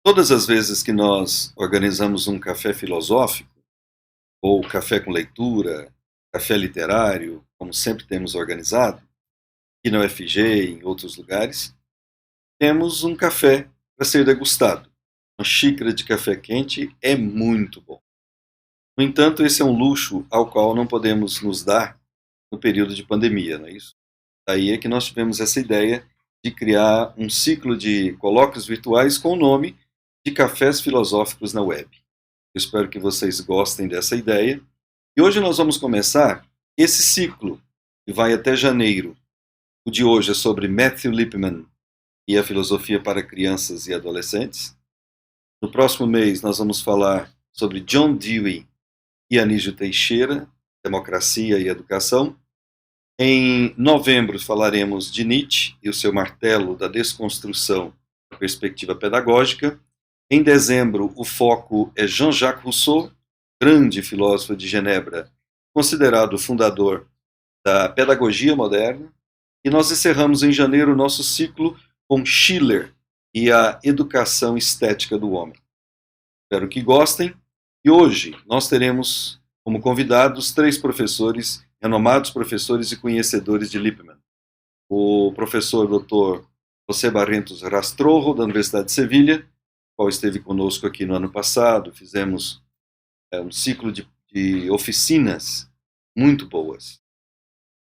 Todas as vezes que nós organizamos um café filosófico, ou café com leitura, café literário, como sempre temos organizado, aqui na UFG e em outros lugares, temos um café para ser degustado. Uma xícara de café quente é muito bom. No entanto, esse é um luxo ao qual não podemos nos dar no período de pandemia, não é isso? Daí é que nós tivemos essa ideia de criar um ciclo de colóquios virtuais com o nome de Cafés Filosóficos na Web. Eu espero que vocês gostem dessa ideia. E hoje nós vamos começar esse ciclo, que vai até janeiro. O de hoje é sobre Matthew Lipman e a filosofia para crianças e adolescentes. No próximo mês nós vamos falar sobre John Dewey e Anísio Teixeira, democracia e educação. Em novembro falaremos de Nietzsche e o seu martelo da desconstrução da perspectiva pedagógica. Em dezembro, o foco é Jean-Jacques Rousseau, grande filósofo de Genebra, considerado o fundador da pedagogia moderna. E nós encerramos em janeiro o nosso ciclo com Schiller e a educação estética do homem. Espero que gostem. E hoje nós teremos como convidados 3 professores, renomados professores e conhecedores de Lippmann. O professor Dr. José Barrientos Rastrojo, da Universidade de Sevilha, qual esteve conosco aqui no ano passado. Fizemos um ciclo de oficinas muito boas.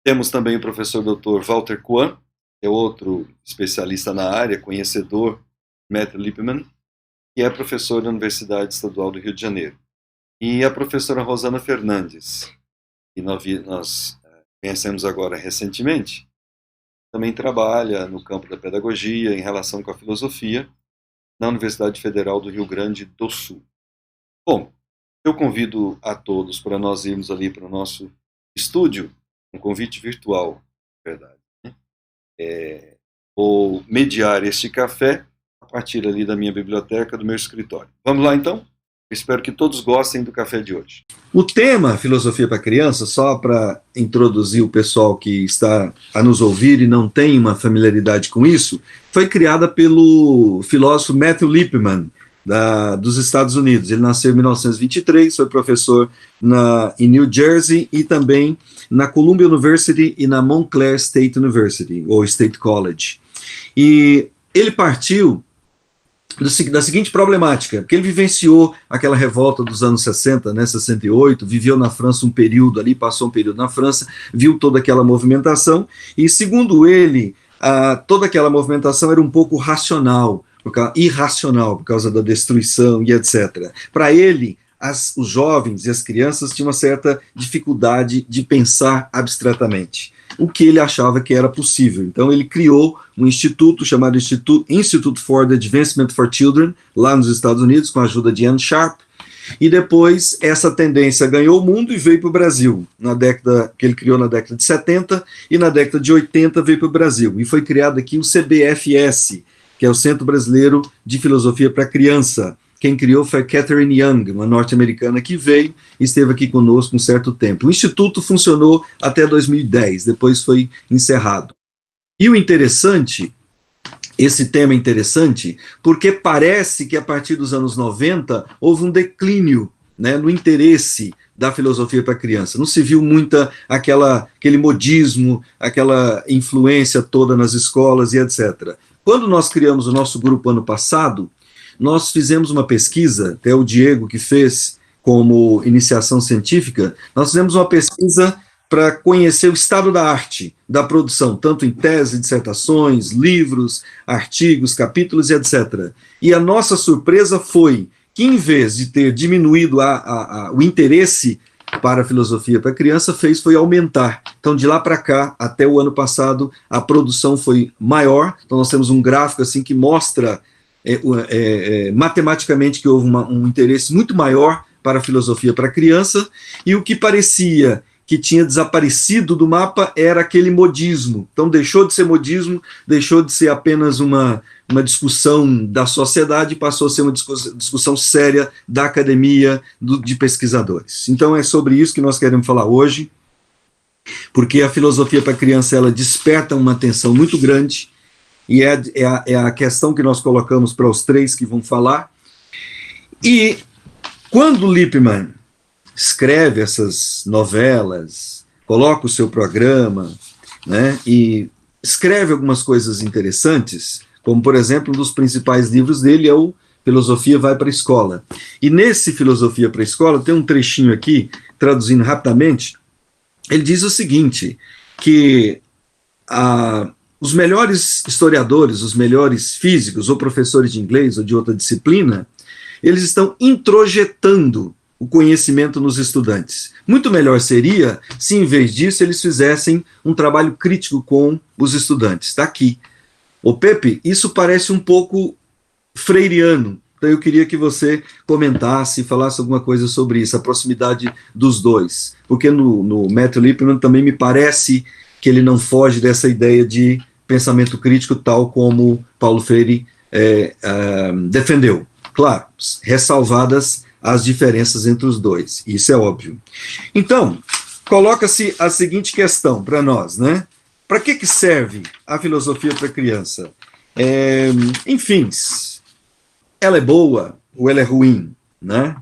Temos também o professor Dr. Walter Kuan, que é outro especialista na área, conhecedor de Matthew Lipman, que é professor da Universidade Estadual do Rio de Janeiro. E a professora Rosana Fernandes, que nós conhecemos agora recentemente, também trabalha no campo da pedagogia em relação com a filosofia na Universidade Federal do Rio Grande do Sul. Bom, eu convido a todos para nós irmos ali para o nosso estúdio, um convite virtual, na verdade. Vou mediar este café a partir ali da minha biblioteca, do meu escritório. Vamos lá então? Espero que todos gostem do café de hoje. O tema Filosofia para Crianças, só para introduzir o pessoal que está a nos ouvir e não tem uma familiaridade com isso, foi criada pelo filósofo Matthew Lipman, dos Estados Unidos. Ele nasceu em 1923, foi professor em New Jersey e também na Columbia University e na Montclair State University, ou State College. E ele partiu da seguinte problemática, porque ele vivenciou aquela revolta dos anos 60, né, 68, viveu na França um período ali, passou um período na França, viu toda aquela movimentação, e segundo ele, toda aquela movimentação era um pouco irracional, por causa da destruição e etc. Para ele, os jovens e as crianças tinham uma certa dificuldade de pensar abstratamente, o que ele achava que era possível. Então ele criou um instituto chamado Institute for the Advancement for Children, lá nos Estados Unidos, com a ajuda de Ian Sharp, e depois essa tendência ganhou o mundo e veio para o Brasil, que ele criou na década de 70, e na década de 80 veio para o Brasil, e foi criado aqui o CBFS, que é o Centro Brasileiro de Filosofia para Criança. Quem criou foi Catherine Young, uma norte-americana que veio e esteve aqui conosco um certo tempo. O Instituto funcionou até 2010, depois foi encerrado. E o interessante, esse tema é interessante, porque parece que a partir dos anos 90 houve um declínio, né, no interesse da filosofia para criança. Não se viu muita aquele modismo, aquela influência toda nas escolas e etc. Quando nós criamos o nosso grupo ano passado, nós fizemos uma pesquisa, até o Diego que fez como iniciação científica, nós fizemos uma pesquisa para conhecer o estado da arte, da produção, tanto em tese, dissertações, livros, artigos, capítulos e etc. E a nossa surpresa foi que, em vez de ter diminuído o interesse para a filosofia para a criança, foi aumentar. Então, de lá para cá, até o ano passado, a produção foi maior. Então, nós temos um gráfico assim que mostra matematicamente que houve um interesse muito maior para a filosofia para a criança, e o que parecia que tinha desaparecido do mapa era aquele modismo. Então deixou de ser modismo, deixou de ser apenas uma discussão da sociedade, passou a ser uma discussão séria da academia, de pesquisadores. Então é sobre isso que nós queremos falar hoje, porque a filosofia para a criança ela desperta uma atenção muito grande, e é a questão que nós colocamos para os três que vão falar. E quando Lippmann escreve essas novelas, coloca o seu programa, né, e escreve algumas coisas interessantes, como, por exemplo, um dos principais livros dele é o Filosofia Vai para a Escola. E nesse Filosofia para a Escola, tem um trechinho aqui, traduzindo rapidamente, ele diz o seguinte, que os melhores historiadores, os melhores físicos, ou professores de inglês ou de outra disciplina, eles estão introjetando o conhecimento nos estudantes. Muito melhor seria se, em vez disso, eles fizessem um trabalho crítico com os estudantes. Está aqui. Ô Pepe, isso parece um pouco freiriano, então eu queria que você comentasse, falasse alguma coisa sobre isso, a proximidade dos dois, porque no Matthew Lippmann também me parece que ele não foge dessa ideia de pensamento crítico tal como Paulo Freire defendeu. Claro, ressalvadas as diferenças entre os dois, isso é óbvio. Então, coloca-se a seguinte questão para nós, né? Para que serve a filosofia para a criança? Enfim, ela é boa ou ela é ruim, né?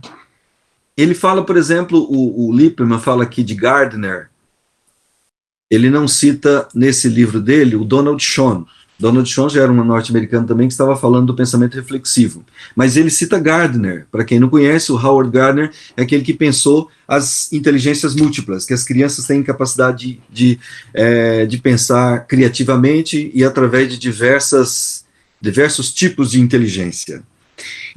Ele fala, por exemplo, o Lippmann fala aqui de Gardner, ele não cita nesse livro dele o Donald Schoen. Donald Schoen já era um norte-americano também que estava falando do pensamento reflexivo, mas ele cita Gardner. Para quem não conhece, o Howard Gardner é aquele que pensou as inteligências múltiplas, que as crianças têm capacidade de pensar criativamente e através de diversos tipos de inteligência.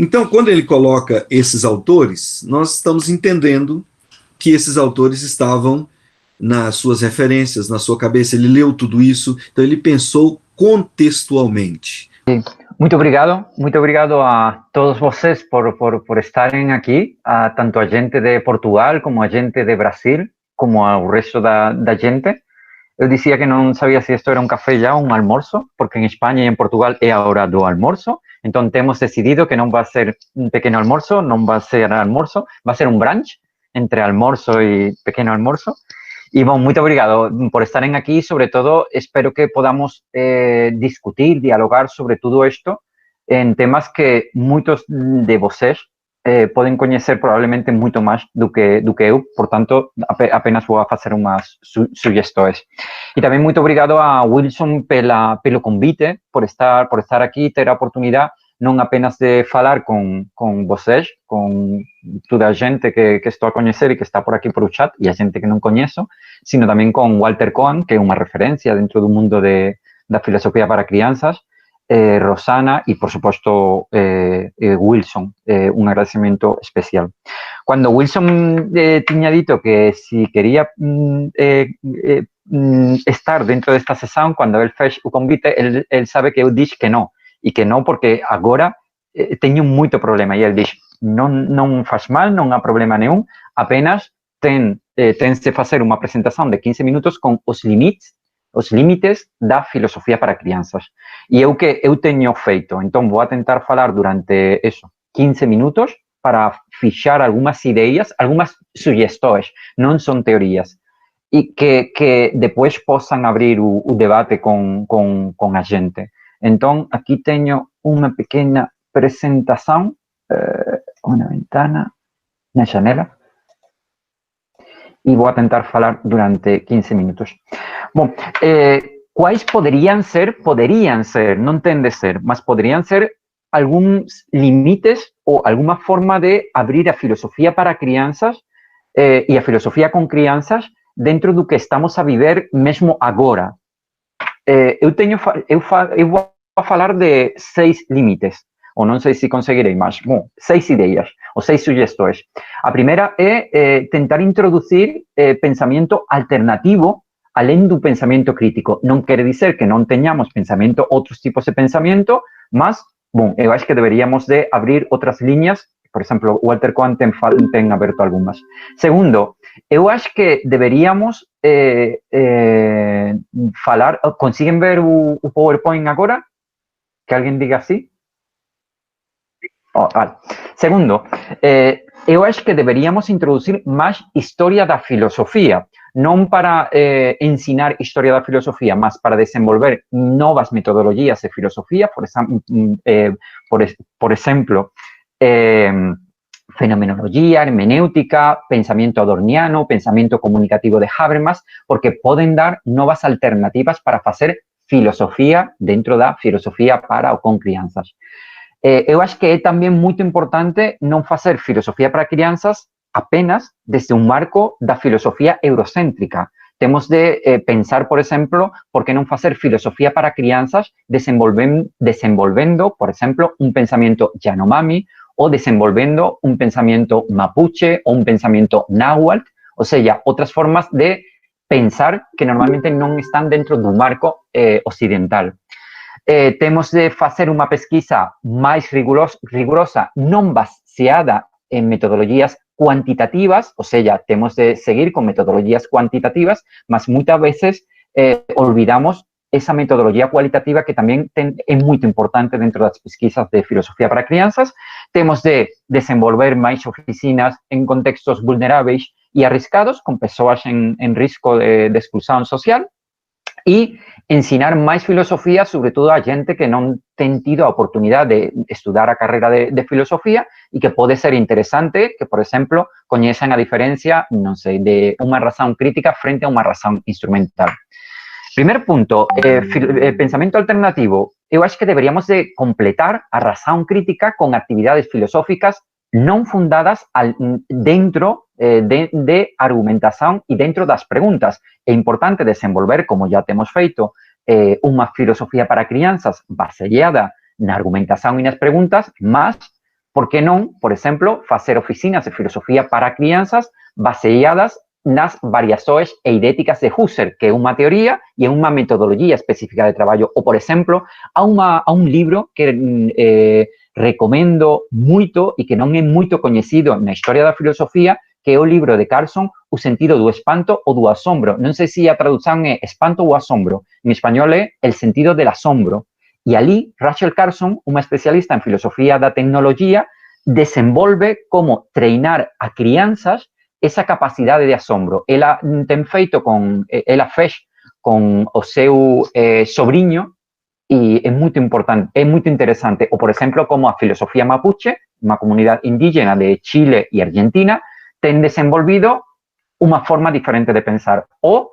Então, quando ele coloca esses autores, nós estamos entendendo que esses autores estavam nas suas referências, na sua cabeça, ele leu tudo isso, então ele pensou contextualmente. Muito obrigado a todos vocês por estarem aqui, tanto a gente de Portugal, como a gente de Brasil, como ao resto da gente. Eu dizia que não sabia se isto era um café já ou um almoço, porque em Espanha e em Portugal é a hora do almoço, então temos decidido que não vai ser um pequeno almoço, não vai ser almoço, vai ser um brunch entre almoço e pequeno almoço. Y bueno, muy obrigado por estar aquí. Sobre todo, espero que podamos discutir, dialogar sobre todo esto en temas que muchos de vosotros pueden conocer probablemente mucho más do que eu. Por tanto, apenas voy a hacer unas sugestões. Y también muy obrigado a Wilson pelo convite, por estar aquí, ter a oportunidad não apenas de falar com vocês, com toda a gente que estou a conhecer e que está por aqui por o chat, e a gente que não conheço, sino também com Walter Cohen, que é uma referência dentro do mundo da filosofia para crianças, Rosana e, por supuesto, Wilson, un agradecimiento especial. Cuando Wilson tinha dito que si quería estar dentro desta sessão, quando ele fez o convite, ele sabe que eu disse que não, e que não porque agora tenho muito problema. E ele diz, não faz mal, não há problema nenhum, apenas tem-se fazer uma apresentação de 15 minutos com os limites da filosofia para crianças. E é o que eu tenho feito. Então, vou tentar falar durante 15 minutos para fichar algumas ideias, algumas sugestões, não são teorias, e que depois possam abrir o debate com a gente. Então, aqui tenho uma pequena apresentação, uma ventana na janela, e vou tentar falar durante 15 minutos. Bom, quais poderiam ser, não tem de ser, mas poderiam ser alguns limites ou alguma forma de abrir a filosofia para crianças e a filosofia com crianças dentro do que estamos a viver mesmo agora. Eu vou falar de 6 limites, ou não sei se conseguirei, mas, bom, 6 ideias, ou 6 sugestões. A primeira é tentar introduzir pensamento alternativo além do pensamento crítico. Não quer dizer que não tenhamos pensamento, outros tipos de pensamento, mas, bom, eu acho que deveríamos de abrir outras linhas. Por exemplo, Walter Cohen tem aberto algumas. Segundo, eu acho que deveríamos falar... Conseguem ver o PowerPoint agora? Que alguém diga assim? Segundo, eu acho que deveríamos introduzir mais história da filosofia. non para ensinar historia da filosofía, mas para desenvolver novas metodologías de filosofía, por exemplo, fenomenología, hermenéutica, pensamiento adorniano, pensamiento comunicativo de Habermas, porque poden dar novas alternativas para facer filosofía dentro da filosofía para ou con crianzas. Eu acho que é tamén moito importante non facer filosofía para crianzas apenas desde un marco da filosofía eurocéntrica. Temos de pensar, por exemplo, por que non facer filosofía para crianzas desenvolvendo, por exemplo, un pensamiento Yanomami o desenvolvendo un pensamiento mapuche o un pensamiento náhuatl, ou seja, outras formas de pensar que normalmente non están dentro dun marco occidental. Temos de facer unha pesquisa máis rigurosa, non baseada en metodologías cuantitativas, ou seja, temos de seguir con metodologías cuantitativas, mas moitas veces olvidamos esa metodología cualitativa que tamén é moito importante dentro das pesquisas de filosofía para crianzas. Temos de desenvolver máis oficinas en contextos vulneráveis e arriscados, con persoas en risco de exclusión social, e ensinar máis filosofía, sobre todo a xente que non ten tido a oportunidade de estudar a carreira de filosofía e que pode ser interesante que, por exemplo, coñezan a diferencia, non sei, de unha razón crítica frente a unha razón instrumental. Primer punto, pensamiento alternativo. Eu acho que deberíamos de completar a razón crítica con actividades filosóficas non fundadas dentro de argumentación e dentro das preguntas. É importante desenvolver, como já temos feito, unha filosofía para crianzas baseada na argumentación e nas preguntas, mas, por que non, por exemplo, facer oficinas de filosofía para crianzas baseadas nas variações eidéticas de Husserl, que é unha teoría e é unha metodología específica de traballo. Ou, por exemplo, a un libro que recomendo moito e que non é moito coñecido na historia da filosofía, que é o libro de Carlson, O sentido do espanto ou do asombro. Non sei se a traducción é espanto ou asombro. En español é El sentido del asombro. E ali, Rachel Carson, unha especialista en filosofía da tecnología, desenvolve como treinar a crianzas esa capacidade de asombro. Ela fez con o seu sobrinho e é moito importante, é moito interesante. Ou, por exemplo, como a filosofía mapuche, unha comunidade indígena de Chile e Argentina, ten desenvolvido unha forma diferente de pensar. Ou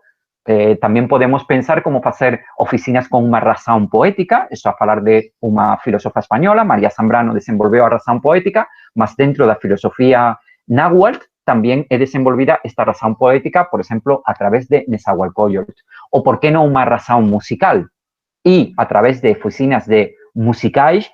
tamén podemos pensar como facer oficinas con unha razón poética, isto a falar de unha filósofa española, María Zambrano desenvolveu a razón poética, mas dentro da filosofía náhuatl tamén é desenvolvida esta razón poética, por exemplo, a través de Nezahualcóyotl. Ou por que non unha razón musical? E, a través de oficinas de musicais,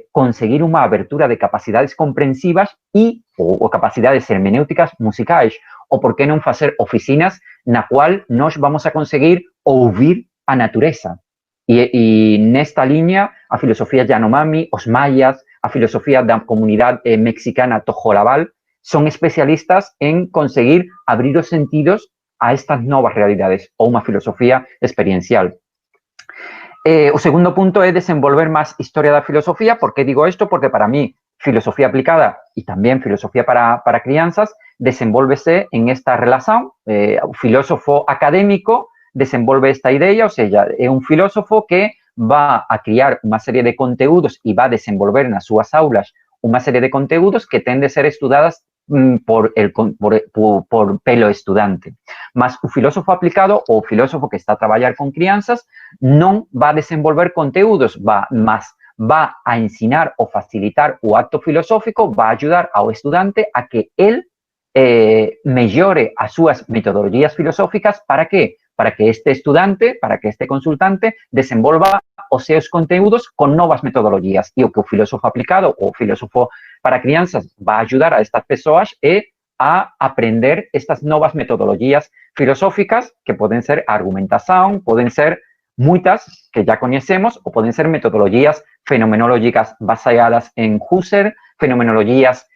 conseguir unha abertura de capacidades comprensivas e ou capacidades hermenéuticas musicais. Ou por que non facer oficinas na cual nós vamos a conseguir ouvir a natureza. E nesta liña, a filosofía Yanomami, os mayas, a filosofía da comunidade mexicana Tojolabal, son especialistas en conseguir abrir os sentidos a estas novas realidades, ou unha filosofía experiencial. O segundo punto é desenvolver máis historia da filosofía. Por que digo isto? Porque para mí, filosofía aplicada e tamén filosofía para crianzas desenvolvese en esta relación. O filósofo académico desenvolve esta idea, ou seja, é un filósofo que va a criar unha serie de conteúdos e va a desenvolver nas súas aulas unha serie de conteúdos que ten de ser estudadas pelo estudante. Mas o filósofo aplicado ou o filósofo que está a traballar con crianzas non va a desenvolver conteúdos, mas va a ensinar ou facilitar o acto filosófico, va a ayudar ao estudante a que él mellore as súas metodologías filosóficas. Para que? Para que este estudante, para que este consultante desenvolva os seus conteúdos con novas metodologías. E o que o filósofo aplicado ou o filósofo para crianzas va a ayudar a estas persoas é a aprender estas novas metodologías filosóficas que poden ser argumentación, poden ser moitas que já coñecemos, ou poden ser metodologías fenomenológicas baseadas en Husserl, fenomenologías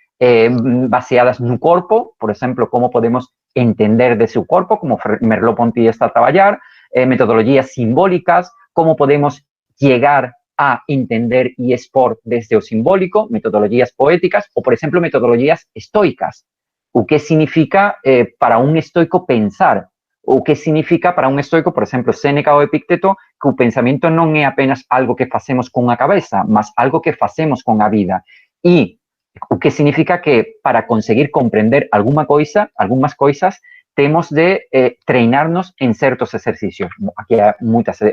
baseadas no corpo, por exemplo, como podemos entender de seu corpo, como Merleau-Ponty está a traballar, metodologías simbólicas, como podemos llegar a entender y expor desde o simbólico, metodologías poéticas, ou, por exemplo, metodologías estoicas. O que significa para un estoico pensar? o que significa para un estoico, por exemplo, Séneca ou Epicteto, que o pensamento non é apenas algo que facemos con a cabeza, mas algo que facemos con a vida. E o que significa que para conseguir comprender algunhas coisas, temos de treinarnos en certos exercicios. Aquí hai moitas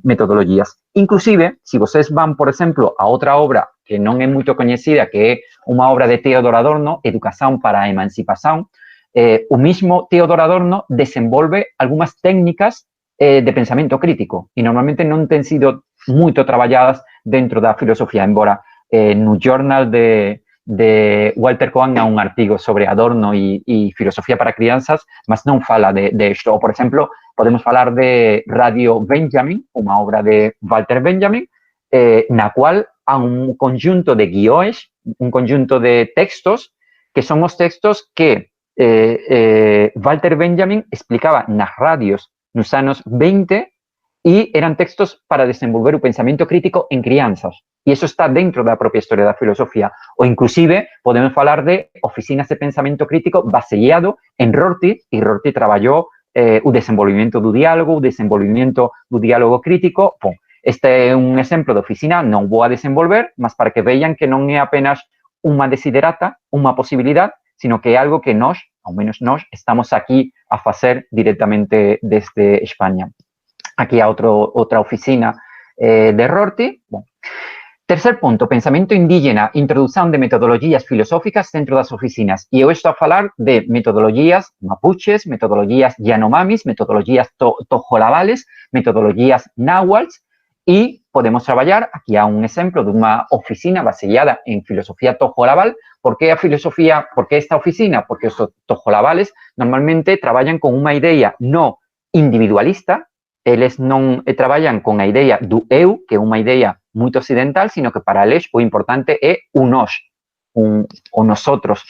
metodologías. Inclusive, se vocês van, por exemplo, a outra obra que non é moito coñecida, que é unha obra de Theodor Adorno, Educación para a Emancipación, o mismo Theodor Adorno desenvolve algunhas técnicas de pensamento crítico e normalmente non ten sido moito traballadas dentro da filosofía, embora no Journal de Walter Cohen há un artigo sobre Adorno e filosofía para crianzas, mas non fala de isto. Ou, por exemplo, podemos falar de Radio Benjamin, unha obra de Walter Benjamin, na cual há un conjunto de guioes, un conjunto de textos, que son os textos que Walter Benjamin explicaba nas radios nos anos 20 e eran textos para desenvolver o pensamento crítico en crianzas. E iso está dentro da propia historia da filosofía. Ou inclusive podemos falar de oficinas de pensamento crítico baseado en Rorty, e Rorty traballou o desenvolvimento do diálogo, o desenvolvimento do diálogo crítico. Bom, este é un exemplo de oficina, non vou a desenvolver, mas para que vean que non é apenas unha desiderata, unha posibilidade, sino que é algo que nós, ao menos nós, estamos aquí a facer directamente desde España. Aquí há outra oficina de Rorty. Bom. Tercer punto, pensamento indígena, introducción de metodologías filosóficas dentro das oficinas. E eu estou a falar de metodologías mapuches, metodologías yanomamis, metodologías tojolabales, metodologías náhuatls, e podemos traballar, aquí há un exemplo dunha oficina baseada en filosofía tojolabal. Por que esta oficina? Porque os tojolabales normalmente traballan con unha idea no individualista, eles non traballan con a idea do eu, que é unha idea moito occidental, sino que para eles o importante é o nós, o nosotros.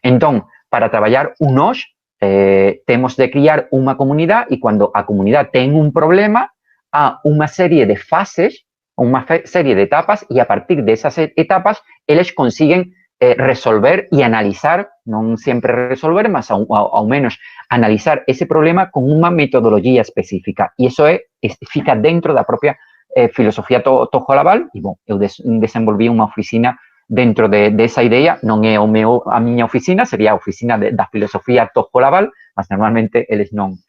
Entón, para traballar o nós, temos de criar unha comunidade e cando a comunidade ten un problema, há unha serie de fases, unha serie de etapas e a partir desas etapas eles consiguen resolver e analizar, non sempre resolver, mas ao menos analizar ese problema con unha metodología específica. E iso fica dentro da propia filosofía tojolabal e, bom, eu desenvolví unha oficina dentro desa idea, non é a miña oficina, sería a oficina da filosofía tojolabal, mas normalmente eles non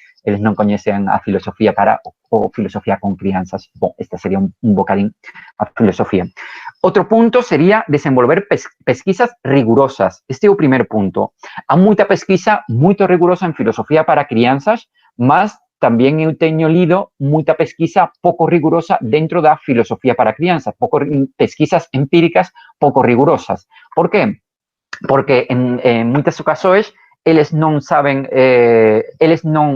coñecen a filosofía ou filosofía con crianzas. Bom, esta sería un bocadín a filosofía. Outro punto sería desenvolver pesquisas rigurosas. Este é o primer punto. Há moita pesquisa moito rigurosa en filosofía para crianzas, mas tamén eu teño lido moita pesquisa pouco rigurosa dentro da filosofía para crianzas, pesquisas empíricas pouco rigurosas. Por qué? Porque en moitas ocasións eles non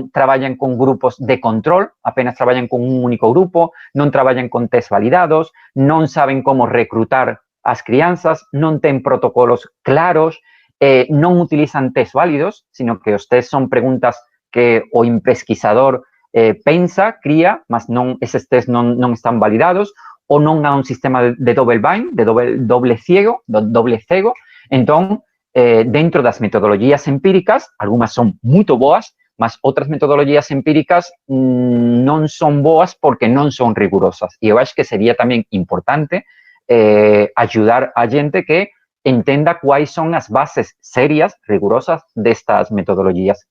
traballan con grupos de control, apenas traballan con un único grupo, non traballan con test validados, non saben como recrutar as crianzas, non ten protocolos claros, non utilizan test válidos, sino que os test son preguntas que o pesquisador pensa, cría, mas eses test non están validados, ou non há un sistema de double blind, de doble cego. Entón, dentro das metodologías empíricas, algunhas son moito boas, mas outras metodologías empíricas non son boas porque non son rigurosas. E eu acho que sería tamén importante ayudar a xente que entenda quais son as bases serias, rigurosas destas metodologías.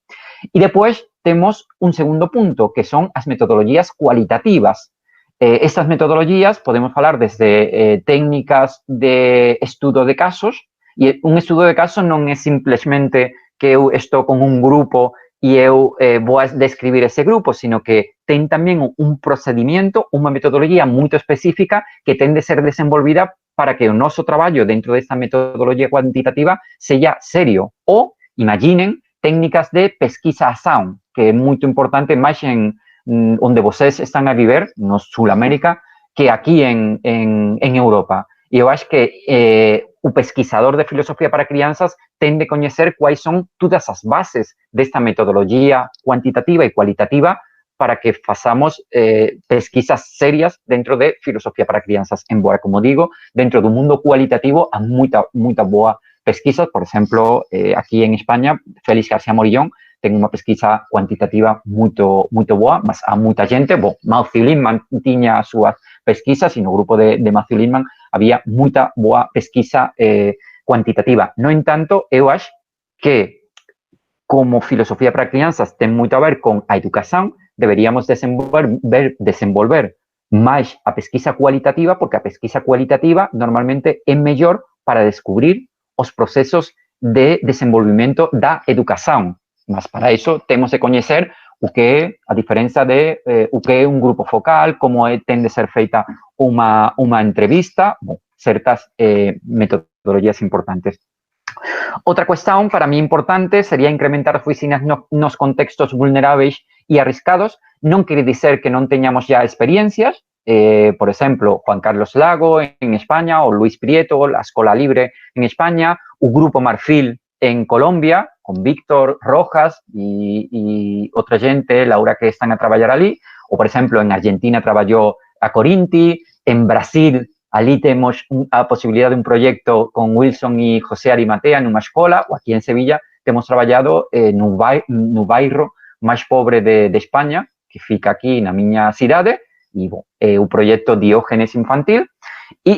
E depois temos un segundo punto, que son as metodologías cualitativas. Estas metodologías podemos falar desde técnicas de estudo de casos, e un estudo de caso non é simplesmente que eu estou con un grupo e eu vou describir ese grupo, sino que ten tamén un procedimento, unha metodología moito específica que ten de ser desenvolvida para que o noso traballo dentro desta metodología cuantitativa sella serio. Ou, imaginen, técnicas de pesquisa-ação, que é moito importante máis en onde vocês están a viver, no Sulamérica, que aquí en Europa. E eu acho que o pesquisador de filosofía para crianzas ten de coñecer quais son todas as bases desta metodología cuantitativa e cualitativa para que façamos pesquisas serias dentro de filosofía para crianzas. Embora, como digo, dentro do mundo cualitativo há moita boa pesquisa. Por exemplo, aquí en España, Félix García Morillón ten unha pesquisa cuantitativa moito boa, mas há moita gente, Matthew Lindman tiña as súas pesquisas e no grupo de Matthew Lindman había moita boa pesquisa cuantitativa. No entanto, eu acho que como filosofía para crianzas ten moito a ver con a educación, deberíamos desenvolver máis a pesquisa cualitativa, porque a pesquisa cualitativa normalmente é mellor para descubrir os procesos de desenvolvimento da educación. Mas para iso temos de coñecer o que é a diferenza de o que é un grupo focal, como ten de ser feita unha entrevista, certas metodologías importantes. Outra cuestión para mí importante sería incrementar oficinas nos contextos vulneráveis e arriscados. Non quere dizer que non teñamos ya experiencias, por exemplo, Juan Carlos Lago en España, o Luis Prieto, la Escola Libre en España, o Grupo Marfil en Colombia, con Víctor Rojas e outra gente, Laura, que están a traballar ali, ou, por exemplo, en Argentina traballou a Corinti, en Brasil, ali temos a posibilidad de un proyecto con Wilson e José Arimatea nunha escola, ou aquí en Sevilla temos traballado no bairro máis pobre de España, que fica aquí na miña cidade, e o proyecto Diógenes Infantil,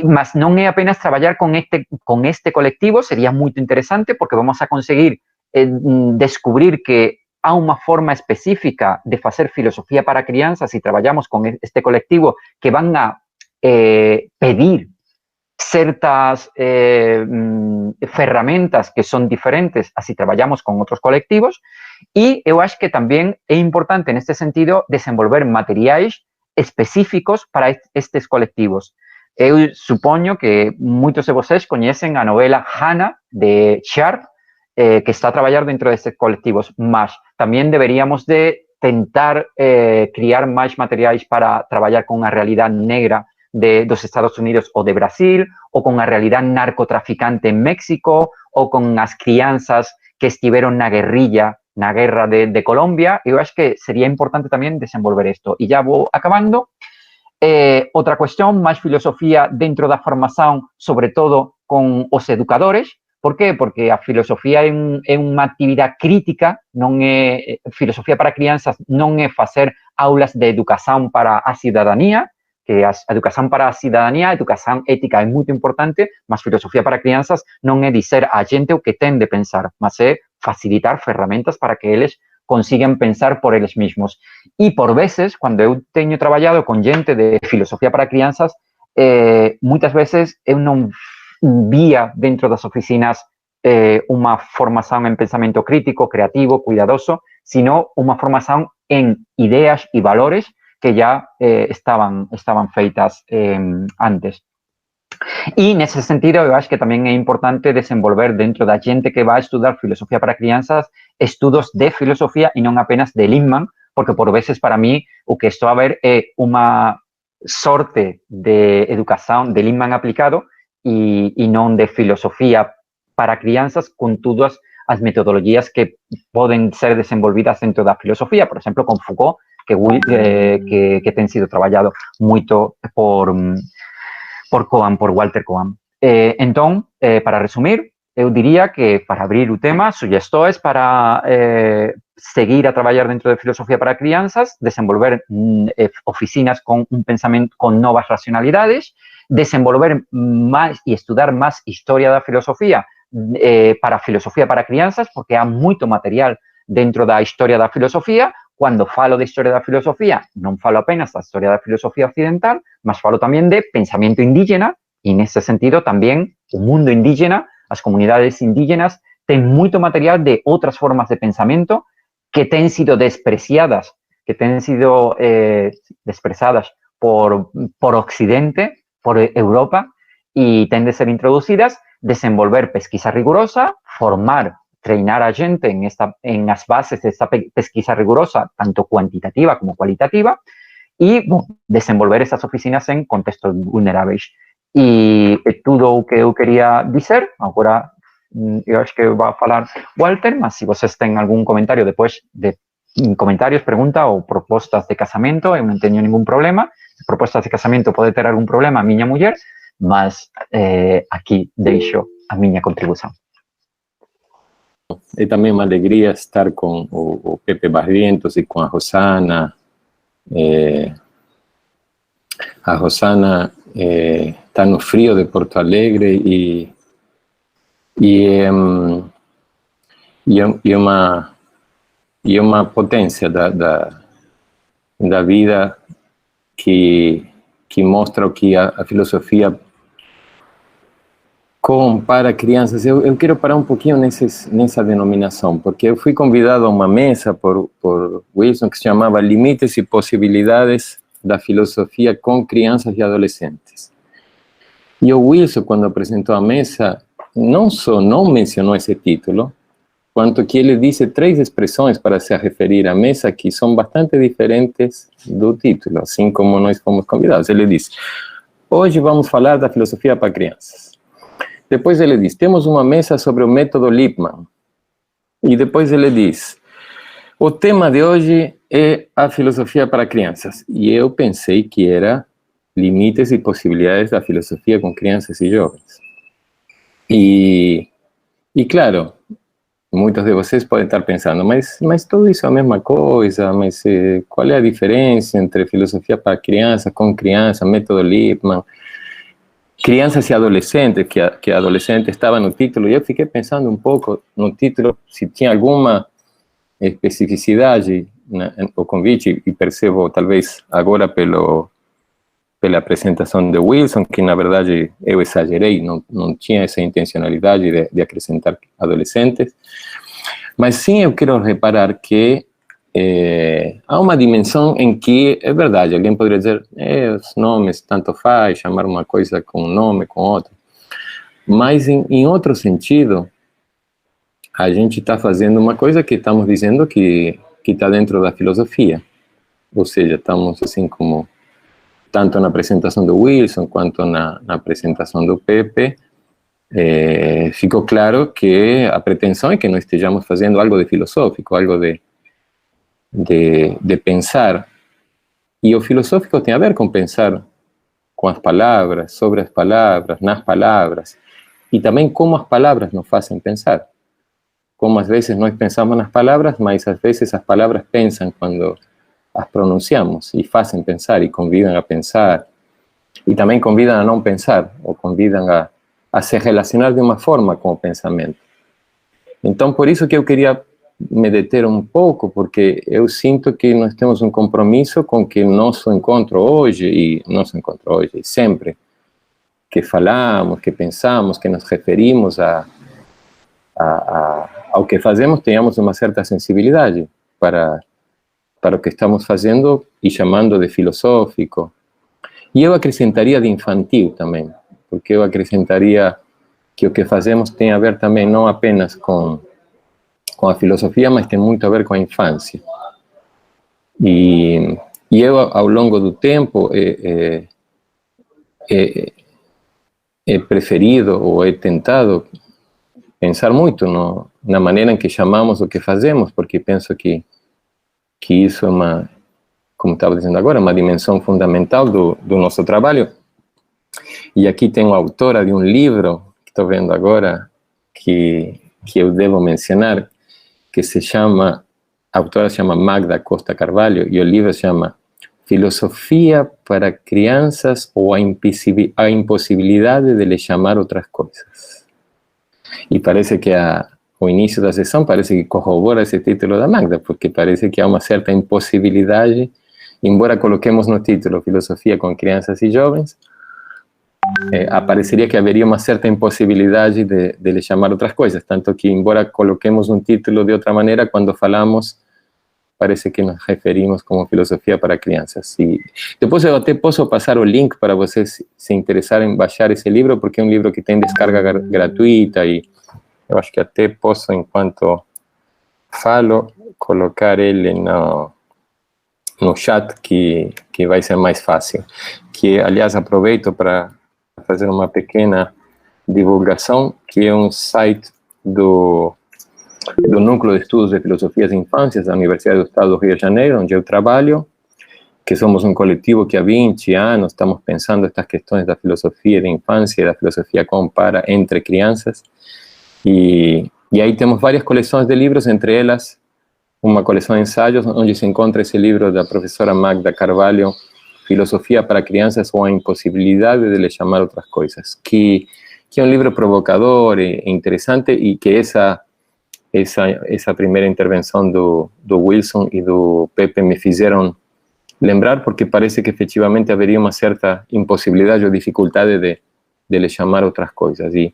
mas non é apenas traballar con este colectivo, sería moito interesante porque vamos a conseguir descubrir que há unha forma específica de facer filosofía para crianzas e traballamos con este colectivo que van a pedir certas ferramentas que son diferentes a si traballamos con outros colectivos e eu acho que tamén é importante neste sentido desenvolver materiais específicos para estes colectivos. Eu supoño que moitos de vocês coñecen a novela Hannah de Sharp, que está a traballar dentro destes colectivos, mas tamén deberíamos de tentar criar máis materiais para traballar con a realidade negra dos Estados Unidos ou de Brasil, ou con a realidade narcotraficante en México, ou con as crianzas que estiveron na guerrilla, na guerra de Colombia. Eu acho que sería importante tamén desenvolver isto. E ya vou acabando. Outra cuestión, máis filosofía dentro da formación, sobre todo con os educadores. Por qué? Porque a filosofía é unha actividade crítica, non é filosofía para crianzas, non é facer aulas de educación para a cidadanía, que a educación para a cidadanía, a educación ética é moito importante, mas filosofía para crianzas non é dizer a gente o que ten de pensar, mas é facilitar ferramentas para que eles consigan pensar por eles mismos. E por veces, cando eu teño traballado con gente de filosofía para crianzas, moitas veces eu non vía dentro das oficinas unha formación en pensamento crítico, creativo, cuidadoso, sino unha formación en ideas e valores que ya estaban feitas antes. E nese sentido, eu acho que tamén é importante desenvolver dentro da xente que vai a estudar filosofía para crianzas estudos de filosofía e non apenas de Lindman, porque por veces para mí o que estou a ver é unha sorte de educación de Lindman aplicado e non de filosofía para crianzas con todas as metodologías que poden ser desenvolvidas dentro da filosofía, por exemplo, con Foucault, que ten sido traballado moito por Walter Cohen. Entón, para resumir, eu diría que para abrir o tema, suxestores para seguir a traballar dentro de filosofía para crianzas, desenvolver oficinas con un pensamento con novas racionalidades, desenvolver máis e estudar máis historia da filosofía para filosofía para crianzas, porque há moito material dentro da historia da filosofía. Cando falo de historia da filosofía, non falo apenas da historia da filosofía occidental, mas falo tamén de pensamento indígena, e nese sentido tamén o mundo indígena, as comunidades indígenas, ten moito material de outras formas de pensamento que ten sido despreciadas, que ten sido desprezadas por Occidente, por Europa, e ten de ser introducidas, desenvolver pesquisa rigurosa, formar, treinar a xente en as bases desta pesquisa rigurosa, tanto cuantitativa como cualitativa, e desenvolver esas oficinas en contextos vulneráveis. E tudo o que eu quería dizer, agora eu acho que vai falar Walter, mas se vocês têm algún comentario depois de comentarios, pregunta ou propostas de casamento, eu non teño ningún problema. Propostas de casamento pode ter algún problema a miña muller, mas aquí deixo a miña contribución. é também uma alegria estar com o Pepe Barrientos e com a Rosana. A Rosana está no frio de Porto Alegre e é uma potência da vida que mostra o que a filosofia compara crianças. Eu quero parar um pouquinho nessa denominação, porque eu fui convidado a uma mesa por Wilson que se chamava Limites e Possibilidades da Filosofia com Crianças e Adolescentes. E o Wilson, quando apresentou a mesa, não só não mencionou esse título, quanto que ele disse 3 expressões para se referir à mesa que são bastante diferentes do título, assim como nós fomos convidados. Ele disse: hoje vamos falar da filosofia para crianças. Depois ele diz: temos uma mesa sobre o método Lippmann. E depois ele diz: o tema de hoje é a filosofia para crianças. E eu pensei que era limites e possibilidades da filosofia com crianças e jovens. E claro, muitos de vocês podem estar pensando, mas tudo isso é a mesma coisa, mas qual é a diferença entre filosofia para crianças, com criança, método Lippmann, crianças e adolescentes, que adolescente estava no título, e eu fiquei pensando um pouco no título, se tinha alguma especificidade no convite, e percebo talvez agora pela apresentação de Wilson, que na verdade eu exagerei, não tinha essa intencionalidade de acrescentar adolescentes, mas sim eu quero reparar que há uma dimensão em que, é verdade, alguém poderia dizer, os nomes tanto faz, chamar uma coisa com um nome, com outro, mas em outro sentido, a gente está fazendo uma coisa que estamos dizendo que está dentro da filosofia, ou seja, estamos assim como tanto na apresentação do Wilson quanto na apresentação do Pepe, ficou claro que a pretensão é que nós estejamos fazendo algo de filosófico, algo de pensar. E o filosófico tem a ver com pensar com as palavras, sobre as palavras, nas palavras, e também como as palavras nos fazem pensar. Como às vezes nós pensamos nas palavras, mas às vezes as palavras pensam quando as pronunciamos e fazem pensar e convidam a pensar e também convidam a não pensar ou convidam a se relacionar de uma forma com o pensamento. Então, por isso que eu queria me deter um pouco, porque eu sinto que nós temos um compromisso com que nosso encontro hoje, e sempre, que falamos, que pensamos, que nos referimos ao que fazemos, tenhamos uma certa sensibilidade para o que estamos fazendo e chamando de filosófico. E eu acrescentaria de infantil também, porque eu acrescentaria que o que fazemos tem a ver também não apenas com a filosofia, mas tem muito a ver com a infância. E eu, ao longo do tempo, he preferido ou he tentado pensar muito na maneira em que chamamos o que fazemos, porque penso que isso é uma, como estava dizendo agora, uma dimensão fundamental do nosso trabalho. E aqui tem a autora de um livro, que estou vendo agora, que eu devo mencionar, que a autora se chama Magda Costa Carvalho, e o livro se chama Filosofia para Crianças ou a Impossibilidade de lhe chamar outras coisas. E parece que o início da sessão parece que corrobora esse título da Magda, porque parece que há uma certa impossibilidade, embora coloquemos no título Filosofia com Crianças e Jovens, apareceria que haveria uma certa impossibilidade de lhe chamar outras coisas, tanto que, embora coloquemos um título de outra maneira, quando falamos, parece que nos referimos como filosofia para crianças. E depois eu até posso passar o link para vocês se interessarem em baixar esse livro, porque é um livro que tem descarga gratuita, e eu acho que até posso, enquanto falo, colocar ele no chat, que vai ser mais fácil. Que, aliás, aproveito para fazer uma pequena divulgação, que é um site do Núcleo de Estudos de Filosofias de Infâncias da Universidade do Estado do Rio de Janeiro, onde eu trabalho, que somos um coletivo que há 20 anos estamos pensando estas questões da filosofia de infância e da filosofia como para entre crianças, e E aí temos várias coleções de livros, entre elas uma coleção de ensaios, onde se encontra esse livro da professora Magda Carvalho, Filosofia para Crianças ou a Impossibilidade de lhe chamar outras coisas, que é um livro provocador e interessante, e que essa primeira intervenção do Wilson e do Pepe me fizeram lembrar, porque parece que efetivamente haveria uma certa impossibilidade ou dificuldade de lhe chamar outras coisas. E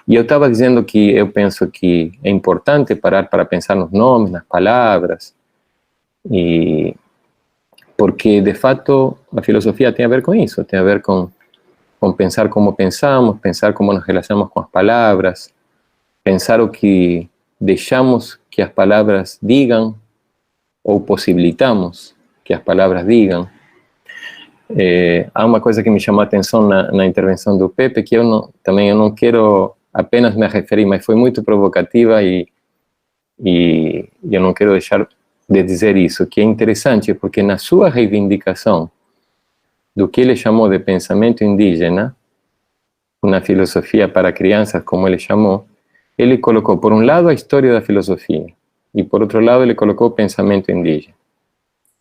eu estava dizendo que eu penso que é importante parar para pensar nos nomes, nas palavras, e porque, de fato, a filosofia tem a ver com isso, tem a ver com pensar como pensamos, pensar como nos relacionamos com as palavras, pensar o que deixamos que as palavras digam ou possibilitamos que as palavras digam. Há uma coisa que me chamou a atenção na intervenção do Pepe, que eu não quero apenas me referir, mas foi muito provocativa e eu não quero deixar de dizer isso, que é interessante, porque na sua reivindicação do que ele chamou de pensamento indígena, uma filosofia para crianças, como ele chamou, ele colocou, por um lado, a história da filosofia, e por outro lado, ele colocou o pensamento indígena.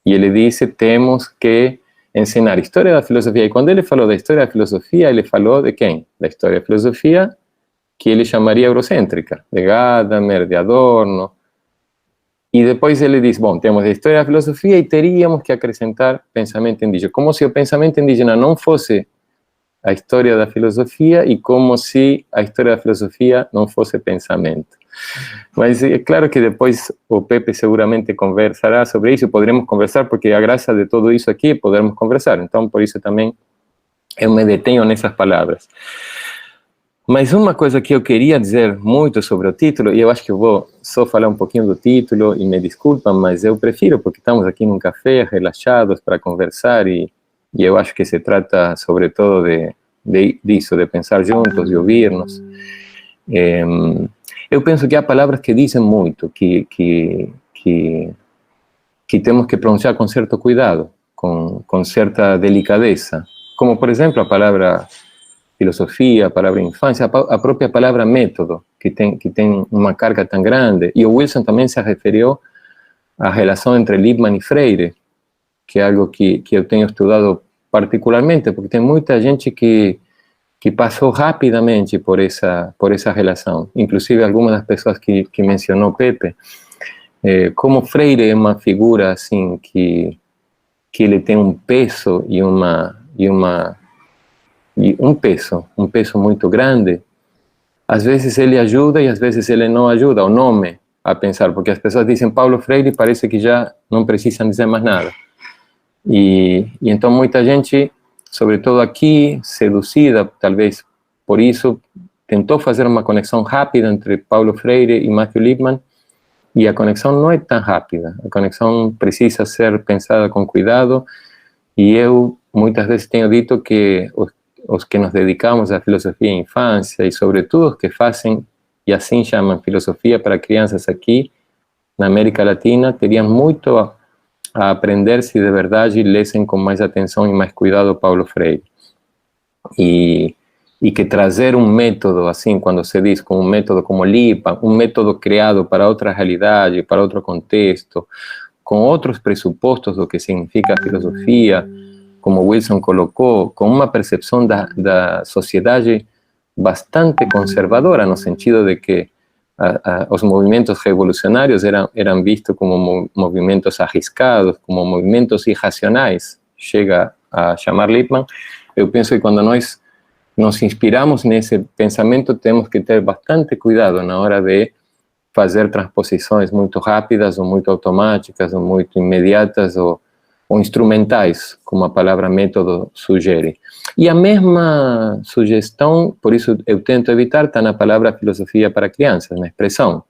E ele disse, temos que ensinar história da filosofia. E quando ele falou da história da filosofia, ele falou de quem? Da história da filosofia que ele chamaria eurocêntrica, de Gadamer, de Adorno. E depois ele diz, bom, temos a história da filosofia e teríamos que acrescentar pensamento indígena. Como se o pensamento indígena não fosse a história da filosofia e como se a história da filosofia não fosse pensamento. Mas é claro que depois o Pepe seguramente conversará sobre isso, poderemos conversar, porque a graça de tudo isso aqui é podermos conversar. Então, por isso também eu me detenho nessas palavras. Mas uma coisa que eu queria dizer muito sobre o título, e eu acho que eu vou só falar um pouquinho do título, e me desculpam, mas eu prefiro, porque estamos aqui num café, relaxados, para conversar, e eu acho que se trata, sobretudo, disso, de pensar juntos, de ouvir-nos. Eu penso que há palavras que dizem muito, que temos que pronunciar com certo cuidado, com certa delicadeza, como, por exemplo, a palavra filosofia, a palavra infância, a própria palavra método, que tem uma carga tão grande. E o Wilson também se referiu à relação entre Lippmann e Freire, que é algo que eu tenho estudado particularmente, porque tem muita gente que passou rapidamente por essa relação. Inclusive, algumas das pessoas que mencionou Pepe, como Freire é uma figura assim que ele tem um peso e um peso muito grande, às vezes ele ajuda e às vezes ele não ajuda o nome a pensar, porque as pessoas dizem Paulo Freire e parece que já não precisam dizer mais nada. E então muita gente, sobretudo aqui, seduzida, talvez por isso, tentou fazer uma conexão rápida entre Paulo Freire e Matthew Lipman, e a conexão não é tão rápida. A conexão precisa ser pensada com cuidado, e eu muitas vezes tenho dito que os que nos dedicamos à filosofia em infância, e sobretudo os que fazem, e assim chamam, filosofia para crianças aqui na América Latina, teriam muito a aprender se de verdade lessem com mais atenção e mais cuidado Paulo Freire. E que trazer um método, assim, quando se diz com um método como Lippmann, um método criado para outra realidade, para outro contexto, com outros pressupostos do que significa a filosofia, como Wilson colocou, com uma percepção da sociedade bastante conservadora, no sentido de que os movimentos revolucionários eram vistos como movimentos arriscados, como movimentos irracionais, chega a chamar Lippmann. Eu penso que quando nós nos inspiramos nesse pensamento, temos que ter bastante cuidado na hora de fazer transposições muito rápidas, ou muito automáticas, ou muito imediatas, ou instrumentais, como a palavra método sugere. E a mesma sugestão, por isso eu tento evitar, está na palavra filosofia para crianças, na expressão.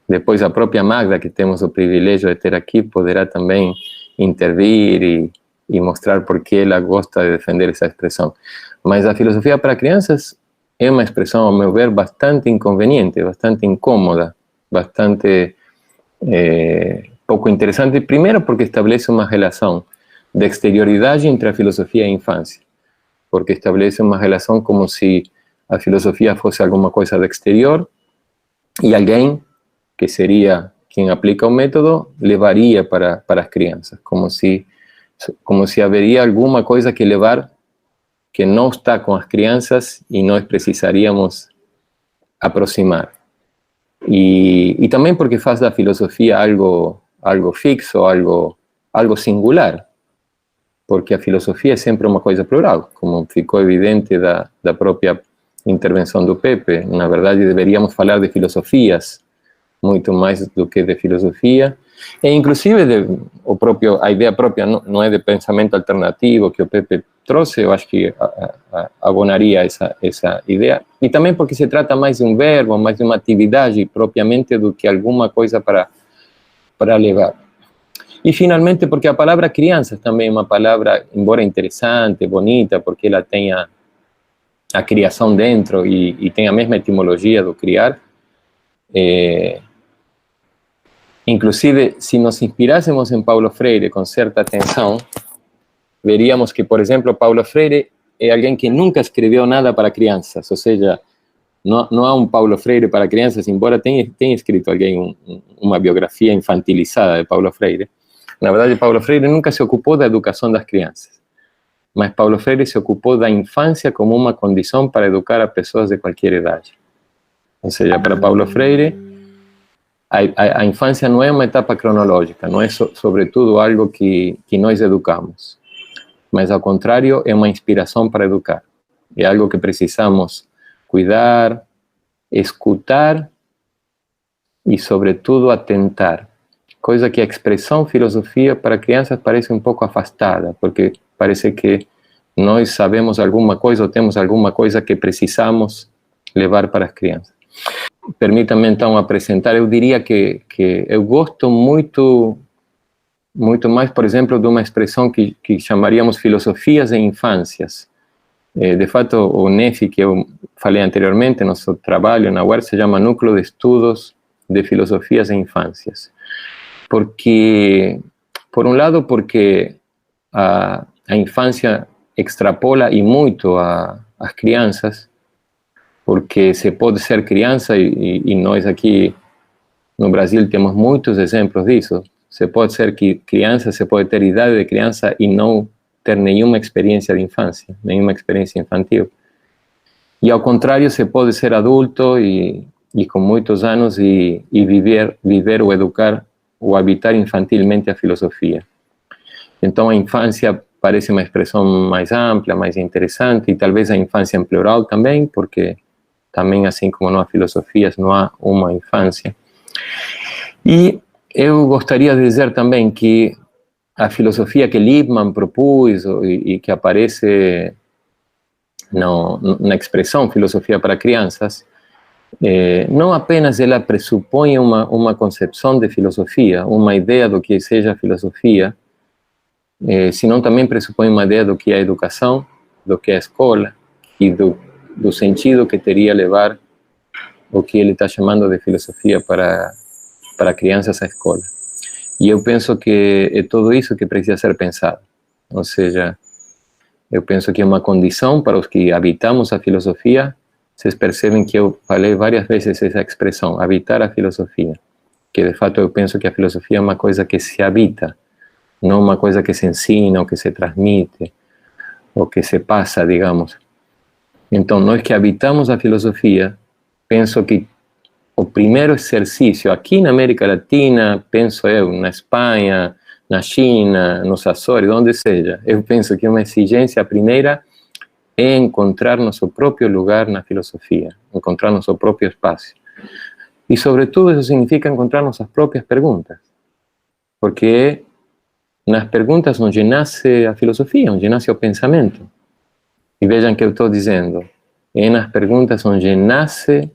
Depois a própria Magda, que temos o privilégio de ter aqui, poderá também intervir e mostrar por que ela gosta de defender essa expressão. Mas a filosofia para crianças é uma expressão, ao meu ver, bastante inconveniente, bastante incômoda, bastante pouco interessante, primeiro porque estabelece uma relação de exterioridade entre a filosofia e a infância, porque estabelece uma relação como se a filosofia fosse alguma coisa do exterior E alguém, que seria quem aplica o método, levaria para as crianças, como se haveria alguma coisa que levar que não está com as crianças e nós precisaríamos aproximar. E também porque faz da filosofia algo fixo, algo singular, porque a filosofia é sempre uma coisa plural, como ficou evidente da própria intervenção do Pepe. Na verdade, deveríamos falar de filosofias muito mais do que de filosofia, e inclusive a ideia própria não é de pensamento alternativo que o Pepe trouxe. Eu acho que abonaria essa ideia, e também porque se trata mais de um verbo, mais de uma atividade propriamente do que alguma coisa para levar. E finalmente porque a palavra criança também é uma palavra, embora interessante, bonita, porque ela tem a criação dentro e tem a mesma etimologia do criar. Inclusive, se nos inspirássemos em Paulo Freire com certa atenção, veríamos que, por exemplo, Paulo Freire é alguém que nunca escreveu nada para crianças, ou seja, não há um Paulo Freire para crianças, embora tenha escrito alguém uma biografia infantilizada de Paulo Freire. Na verdade, Paulo Freire nunca se ocupou da educação das crianças, mas Paulo Freire se ocupou da infância como uma condição para educar a pessoas de qualquer idade. Ou seja, para Paulo Freire, a infância não é uma etapa cronológica, não é sobretudo algo que nós educamos, mas ao contrário, é uma inspiração para educar. É algo que precisamos cuidar, escutar e, sobretudo, atentar. Coisa que a expressão filosofia para crianças parece um pouco afastada, porque parece que nós sabemos alguma coisa ou temos alguma coisa que precisamos levar para as crianças. Permita-me então apresentar. Eu diria que eu gosto muito mais, por exemplo, de uma expressão que chamaríamos filosofias em infâncias. De fato, o NEF, que eu falei anteriormente, nosso trabalho na UERJ se chama Núcleo de Estudos de Filosofias em Infâncias. Porque, por um lado, porque a infância extrapola e muito as crianças, porque se pode ser criança, e nós aqui no Brasil temos muitos exemplos disso. Se pode ser criança, se pode ter idade de criança e não ter nenhuma experiência de infância, nenhuma experiência infantil. E ao contrário, se pode ser adulto e com muitos anos e viver ou educar ou habitar infantilmente a filosofia. Então a infância parece uma expressão mais ampla, mais interessante, e talvez a infância em plural também, porque também, assim como não há filosofias, não há uma infância. E eu gostaria de dizer também que a filosofia que Lippmann propôs e que aparece na expressão filosofia para crianças, não apenas ela pressupõe uma concepção de filosofia, uma ideia do que seja filosofia, senão também pressupõe uma ideia do que é a educação, do que é a escola e do sentido que teria levar o que ele está chamando de filosofia para crianças à escola. E eu penso que é tudo isso que precisa ser pensado. Ou seja, eu penso que é uma condição para os que habitamos a filosofia. Vocês percebem que eu falei várias vezes essa expressão, habitar a filosofia. Que de fato eu penso que a filosofia é uma coisa que se habita, não uma coisa que se ensina ou que se transmite, ou que se passa, digamos. Então, nós que habitamos a filosofia, penso que o primeiro exercício aqui na América Latina, penso eu, na Espanha, na China, nos Açores, onde seja, eu penso que uma exigência primeira é encontrar nosso próprio lugar na filosofia, encontrar nosso próprio espaço. E, sobretudo, isso significa encontrar nossas próprias perguntas, porque nas perguntas onde nasce a filosofia, onde nasce o pensamento. E vejam que eu estou dizendo, é nas perguntas onde nasce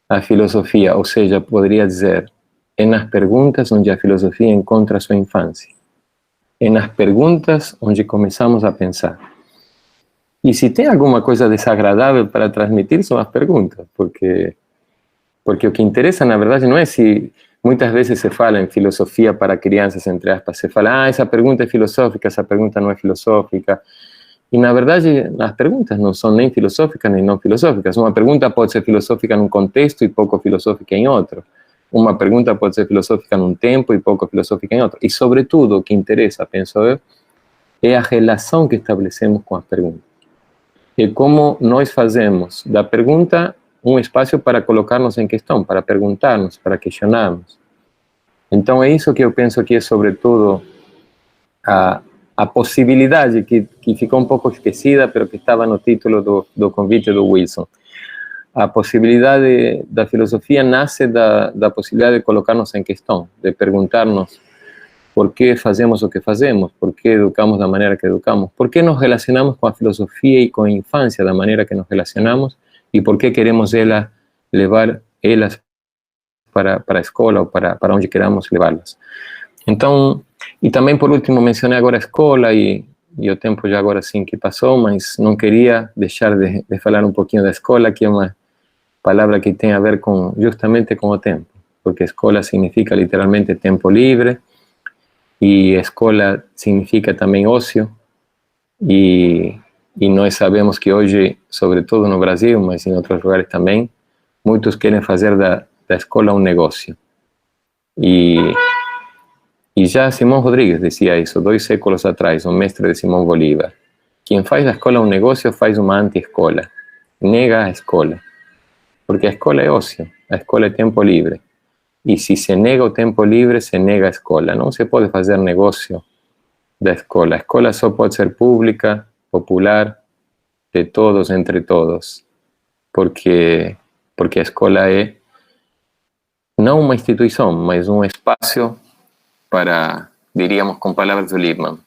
a filosofia, ou seja, poderia dizer, é nas perguntas onde a filosofia encontra sua infância. É nas perguntas onde começamos a pensar. E se tem alguma coisa desagradável para transmitir, são as perguntas, porque o que interessa, na verdade, não é se... Muitas vezes se fala em filosofia para crianças, entre aspas, se fala, essa pergunta é filosófica, essa pergunta não é filosófica. E, na verdade, as perguntas não são nem filosóficas nem não filosóficas. Uma pergunta pode ser filosófica num contexto e pouco filosófica em outro. Uma pergunta pode ser filosófica num tempo e pouco filosófica em outro. E, sobretudo, o que interessa, penso eu, é a relação que estabelecemos com as perguntas. E como nós fazemos da pergunta um espaço para colocar-nos em questão, para perguntarmos, para questionarmos. Então, é isso que eu penso que é, sobretudo, a possibilidade que ficou um pouco esquecida, pero que estava no título do convite do Wilson. A possibilidade da filosofia nasce da possibilidade de colocar-nos em questão, de perguntar-nos por que fazemos o que fazemos, por que educamos da maneira que educamos, por que nos relacionamos com a filosofia e com a infância da maneira que nos relacionamos e por que queremos levar elas para a escola ou para onde queramos levá-las. Então, e também, por último, mencionei agora a escola e o tempo já agora sim que passou, mas não queria deixar de falar um pouquinho da escola, que é uma palavra que tem a ver justamente com o tempo, porque escola significa literalmente tempo livre, e escola significa também ócio, e nós sabemos que hoje, sobretudo no Brasil, mas em outros lugares também, muitos querem fazer da escola um negócio. E já Simão Rodrigues dizia isso 2 séculos atrás, o mestre de Simão Bolívar. Quem faz da escola um negócio faz uma anti-escola, nega a escola, porque a escola é ócio, a escola é tempo livre. E se se nega o tempo livre, se nega a escola. Não se pode fazer negócio da escola. A escola só pode ser pública, popular, de todos, entre todos. Porque a escola é não uma instituição, mas um espaço para, diríamos com palavras do Lippmann,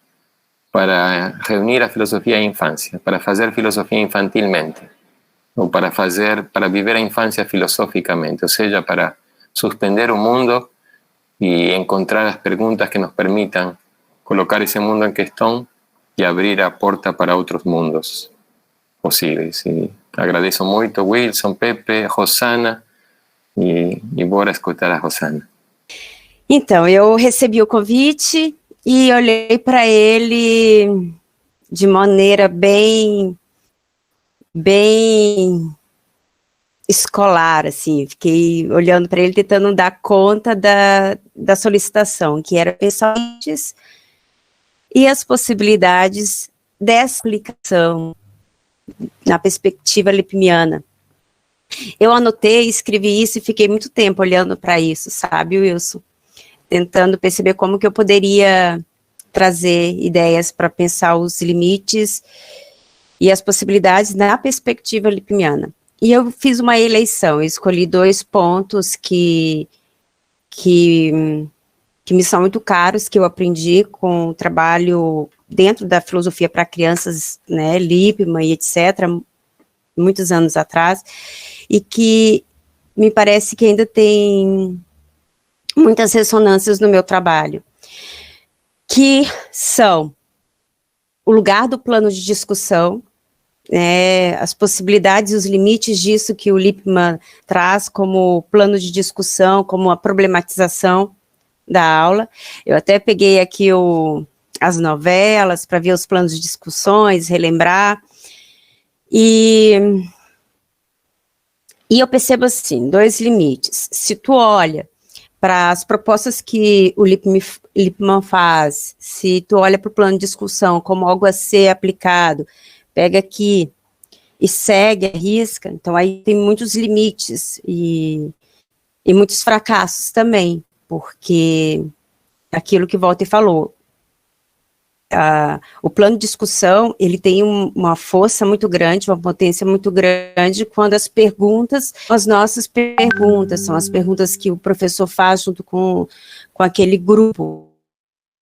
para reunir a filosofia e a infância, para fazer filosofia infantilmente, ou para viver a infância filosoficamente, ou seja, para suspender o mundo e encontrar as perguntas que nos permitam colocar esse mundo em questão e abrir a porta para outros mundos possíveis. E agradeço muito, Wilson, Pepe, Rosana, e bora escutar a Rosana. Então, eu recebi o convite e olhei para ele de maneira bem escolar, assim, fiquei olhando para ele, tentando dar conta da solicitação, que era pensantes e as possibilidades dessa aplicação na perspectiva lippmanniana. Eu anotei, escrevi isso e fiquei muito tempo olhando para isso, sabe, Wilson? Tentando perceber como que eu poderia trazer ideias para pensar os limites e as possibilidades na perspectiva lippmanniana. E eu fiz uma eleição, eu escolhi 2 pontos que me são muito caros, que eu aprendi com o trabalho dentro da filosofia para crianças, né, Lippmann e etc., muitos anos atrás, e que me parece que ainda tem muitas ressonâncias no meu trabalho, que são o lugar do plano de discussão, as possibilidades e os limites disso que o Lippmann traz como plano de discussão, como a problematização da aula. Eu até peguei aqui as novelas para ver os planos de discussões, relembrar, e eu percebo assim, 2 limites. Se tu olha para as propostas que o Lippmann faz, se tu olha para o plano de discussão como algo a ser aplicado, pega aqui e segue a risca, então aí tem muitos limites e muitos fracassos também, porque aquilo que Walter falou, o plano de discussão, ele tem uma força muito grande, uma potência muito grande, quando as perguntas, as nossas perguntas, são as perguntas que o professor faz junto com aquele grupo.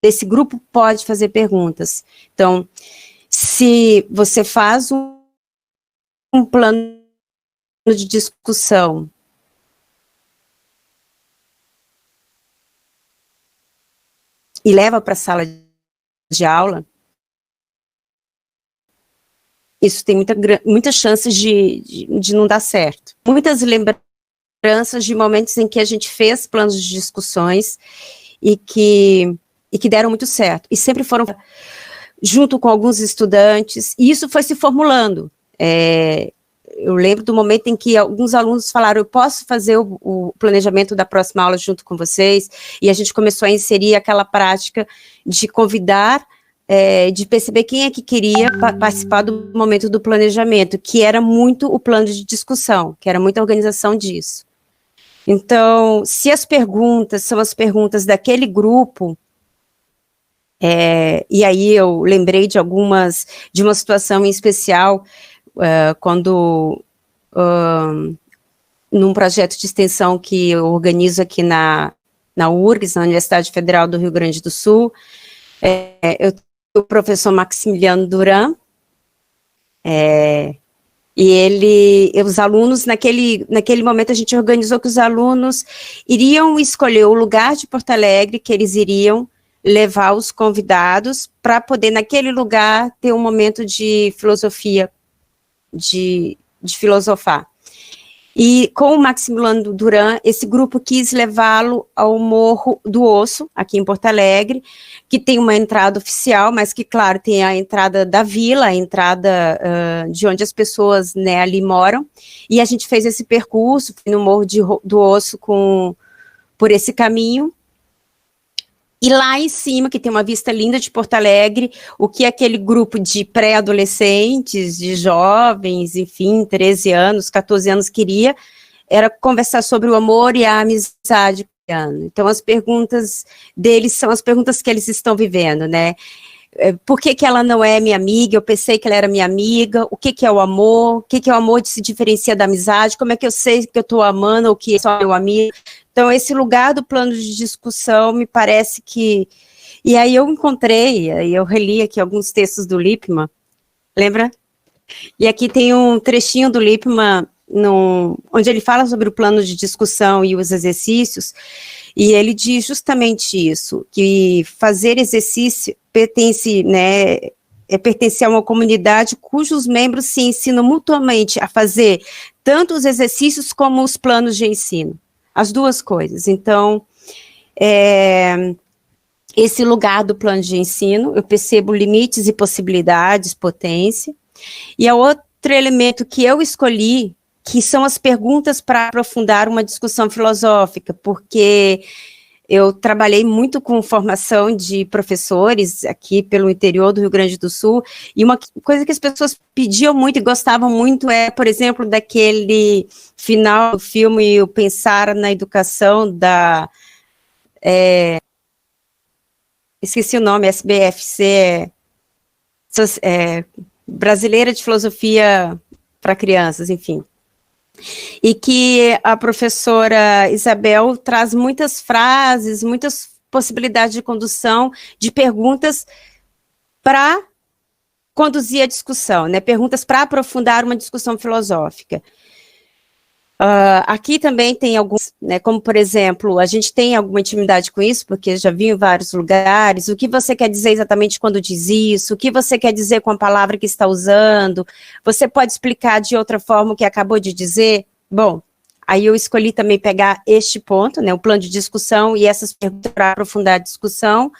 Esse grupo pode fazer perguntas. Então, se você faz um plano de discussão e leva para a sala de aula, isso tem muitas chances de não dar certo. Muitas lembranças de momentos em que a gente fez planos de discussões e que deram muito certo. E sempre foram junto com alguns estudantes, e isso foi se formulando. Eu lembro do momento em que alguns alunos falaram, eu posso fazer o planejamento da próxima aula junto com vocês, e a gente começou a inserir aquela prática de convidar, de perceber quem é que queria participar do momento do planejamento, que era muito o plano de discussão, que era muita organização disso. Então, se as perguntas são as perguntas daquele grupo, e aí eu lembrei de uma situação em especial, quando, num projeto de extensão que eu organizo aqui na URGS, na Universidade Federal do Rio Grande do Sul, eu tenho o professor Maximiliano Duran, e os alunos, naquele momento a gente organizou que os alunos iriam escolher o lugar de Porto Alegre que eles iriam levar os convidados para poder, naquele lugar, ter um momento de filosofia, de filosofar. E com o Maximiliano Duran, esse grupo quis levá-lo ao Morro do Osso, aqui em Porto Alegre, que tem uma entrada oficial, mas que, claro, tem a entrada da vila, a entrada de onde as pessoas, né, ali moram, e a gente fez esse percurso, fui no Morro do Osso por esse caminho, e lá em cima, que tem uma vista linda de Porto Alegre, o que aquele grupo de pré-adolescentes, de jovens, enfim, 13 anos, 14 anos queria, era conversar sobre o amor e a amizade. Então, as perguntas deles são as perguntas que eles estão vivendo, né? Por que ela não é minha amiga? Eu pensei que ela era minha amiga. O que é o amor? O que é o amor que se diferencia da amizade? Como é que eu sei que eu estou amando ou que é só meu amigo? Então, esse lugar do plano de discussão me parece que... E aí eu encontrei, eu reli aqui alguns textos do Lippmann, lembra? E aqui tem um trechinho do Lippmann, onde ele fala sobre o plano de discussão e os exercícios, e ele diz justamente isso, que fazer exercício pertence, né, pertencer a uma comunidade cujos membros se ensinam mutuamente a fazer tanto os exercícios como os planos de ensino. As duas coisas. Então, esse lugar do plano de ensino, eu percebo limites e possibilidades, potência. E o outro elemento que eu escolhi, que são as perguntas para aprofundar uma discussão filosófica, porque eu trabalhei muito com formação de professores aqui pelo interior do Rio Grande do Sul, e uma coisa que as pessoas pediam muito e gostavam muito por exemplo, daquele final do filme O Pensar na Educação esqueci o nome, SBFC, Brasileira de Filosofia para Crianças, enfim. E que a professora Isabel traz muitas frases, muitas possibilidades de condução, de perguntas para conduzir a discussão, né? Perguntas para aprofundar uma discussão filosófica. Aqui também tem alguns, né, como por exemplo, a gente tem alguma intimidade com isso, porque já vi em vários lugares, o que você quer dizer exatamente quando diz isso, o que você quer dizer com a palavra que está usando, você pode explicar de outra forma o que acabou de dizer? Bom, aí eu escolhi também pegar este ponto, né, o plano de discussão e essas perguntas para aprofundar a discussão,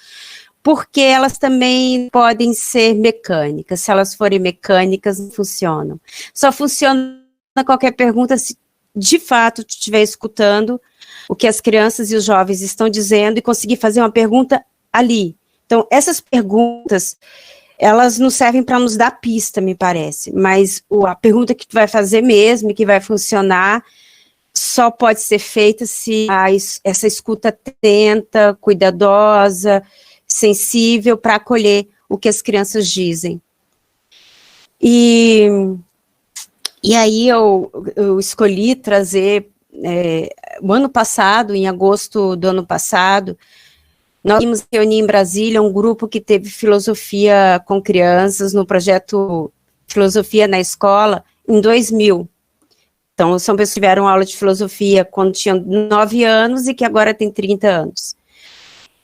porque elas também podem ser mecânicas, se elas forem mecânicas não funcionam, só funciona qualquer pergunta se de fato estiver escutando o que as crianças e os jovens estão dizendo e conseguir fazer uma pergunta ali. Então, essas perguntas, elas não servem para nos dar pista, me parece, mas a pergunta que tu vai fazer mesmo e que vai funcionar só pode ser feita se essa escuta atenta, cuidadosa, sensível para acolher o que as crianças dizem. E aí eu escolhi trazer, o ano passado, em agosto do ano passado, nós íamos reunir em Brasília um grupo que teve filosofia com crianças no projeto Filosofia na Escola, em 2000. Então, são pessoas que tiveram aula de filosofia quando tinham 9 anos e que agora tem 30 anos.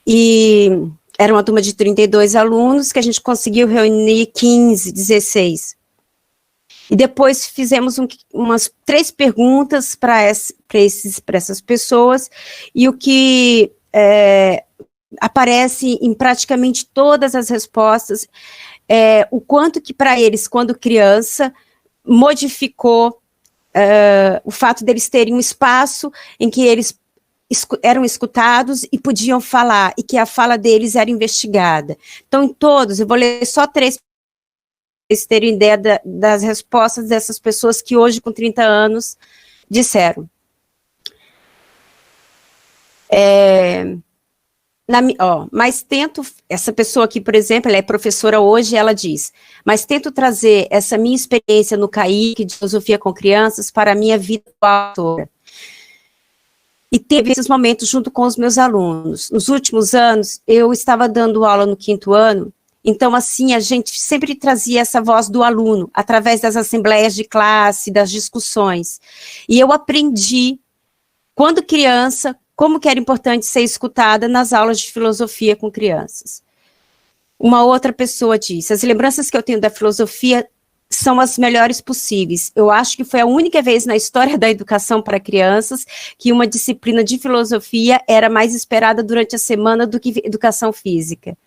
E era uma turma de 32 alunos que a gente conseguiu reunir 15, 16. E depois fizemos umas 3 perguntas para essas pessoas, e o que aparece em praticamente todas as respostas, o quanto que para eles, quando criança, modificou o fato deles terem um espaço em que eles eram escutados e podiam falar, e que a fala deles era investigada. Então, em todos, eu vou ler só 3 para vocês terem ideia das respostas dessas pessoas que hoje, com 30 anos, disseram. Mas tento, essa pessoa aqui, por exemplo, ela é professora hoje, ela diz, mas tento trazer essa minha experiência no CAIC de filosofia com crianças para a minha vida atual. E teve esses momentos junto com os meus alunos. Nos últimos anos, eu estava dando aula no 5º ano, então, assim, a gente sempre trazia essa voz do aluno, através das assembleias de classe, das discussões. E eu aprendi, quando criança, como que era importante ser escutada nas aulas de filosofia com crianças. Uma outra pessoa disse, as lembranças que eu tenho da filosofia são as melhores possíveis. Eu acho que foi a única vez na história da educação para crianças que uma disciplina de filosofia era mais esperada durante a semana do que educação física.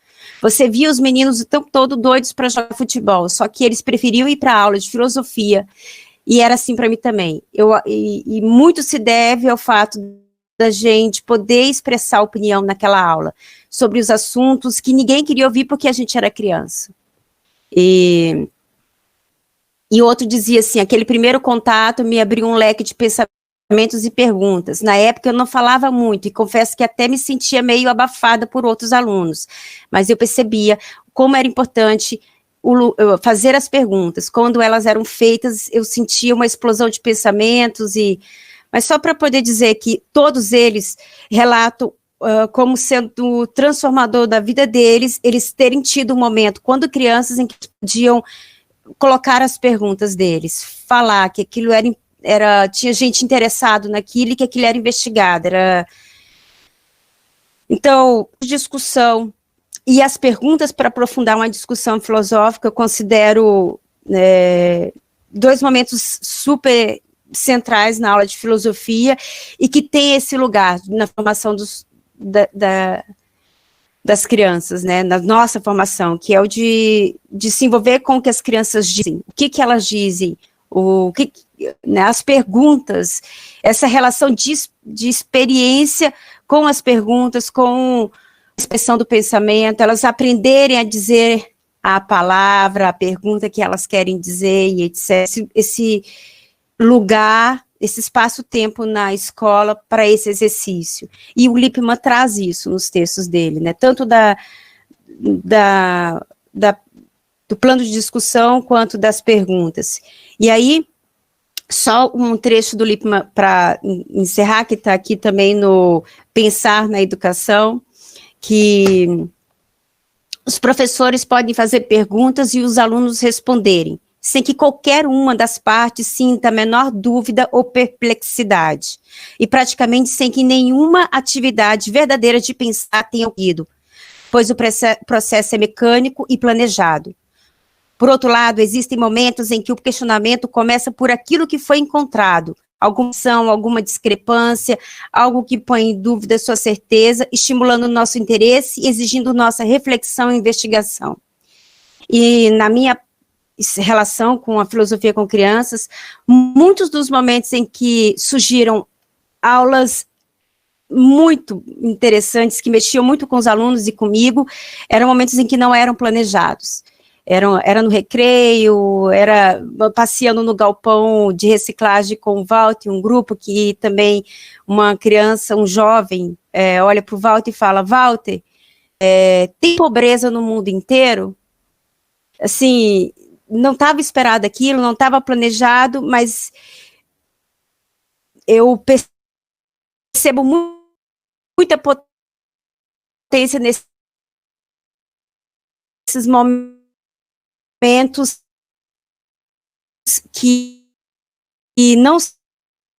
Você via os meninos o tempo todo doidos para jogar futebol, só que eles preferiam ir para a aula de filosofia, e era assim para mim também. E muito se deve ao fato da gente poder expressar opinião naquela aula, sobre os assuntos que ninguém queria ouvir porque a gente era criança. E outro dizia assim, aquele primeiro contato me abriu um leque de pensamentos e perguntas. Na época eu não falava muito, e confesso que até me sentia meio abafada por outros alunos, mas eu percebia como era importante fazer as perguntas. Quando elas eram feitas, eu sentia uma explosão de pensamentos, mas só para poder dizer que todos eles relatam como sendo transformador da vida deles, eles terem tido um momento, quando crianças, em que podiam colocar as perguntas deles, falar que aquilo tinha gente interessado naquilo e que aquilo era investigado. Então, discussão e as perguntas para aprofundar uma discussão filosófica, eu considero 2 momentos super centrais na aula de filosofia e que tem esse lugar na formação das crianças, né, na nossa formação, que é o de se envolver com o que as crianças dizem, o que elas dizem, né, as perguntas, essa relação de experiência com as perguntas, com a expressão do pensamento, elas aprenderem a dizer a palavra, a pergunta que elas querem dizer, e etc. Esse lugar, esse espaço-tempo na escola para esse exercício. E o Lippmann traz isso nos textos dele, né? Tanto do plano de discussão quanto das perguntas. E aí, só um trecho do Lippmann para encerrar, que está aqui também no Pensar na Educação, que os professores podem fazer perguntas e os alunos responderem, sem que qualquer uma das partes sinta a menor dúvida ou perplexidade, e praticamente sem que nenhuma atividade verdadeira de pensar tenha ocorrido, pois o processo é mecânico e planejado. Por outro lado, existem momentos em que o questionamento começa por aquilo que foi encontrado, alguma ação, alguma discrepância, algo que põe em dúvida sua certeza, estimulando o nosso interesse e exigindo nossa reflexão e investigação. E na minha relação com a filosofia com crianças, muitos dos momentos em que surgiram aulas muito interessantes, que mexiam muito com os alunos e comigo, eram momentos em que não eram planejados. Era no recreio, era passeando no galpão de reciclagem com o Walter, um grupo que também, uma criança, um jovem, olha para o Walter e fala, Walter, tem pobreza no mundo inteiro? Assim, não estava esperado aquilo, não estava planejado, mas eu percebo muita potência nesses momentos que não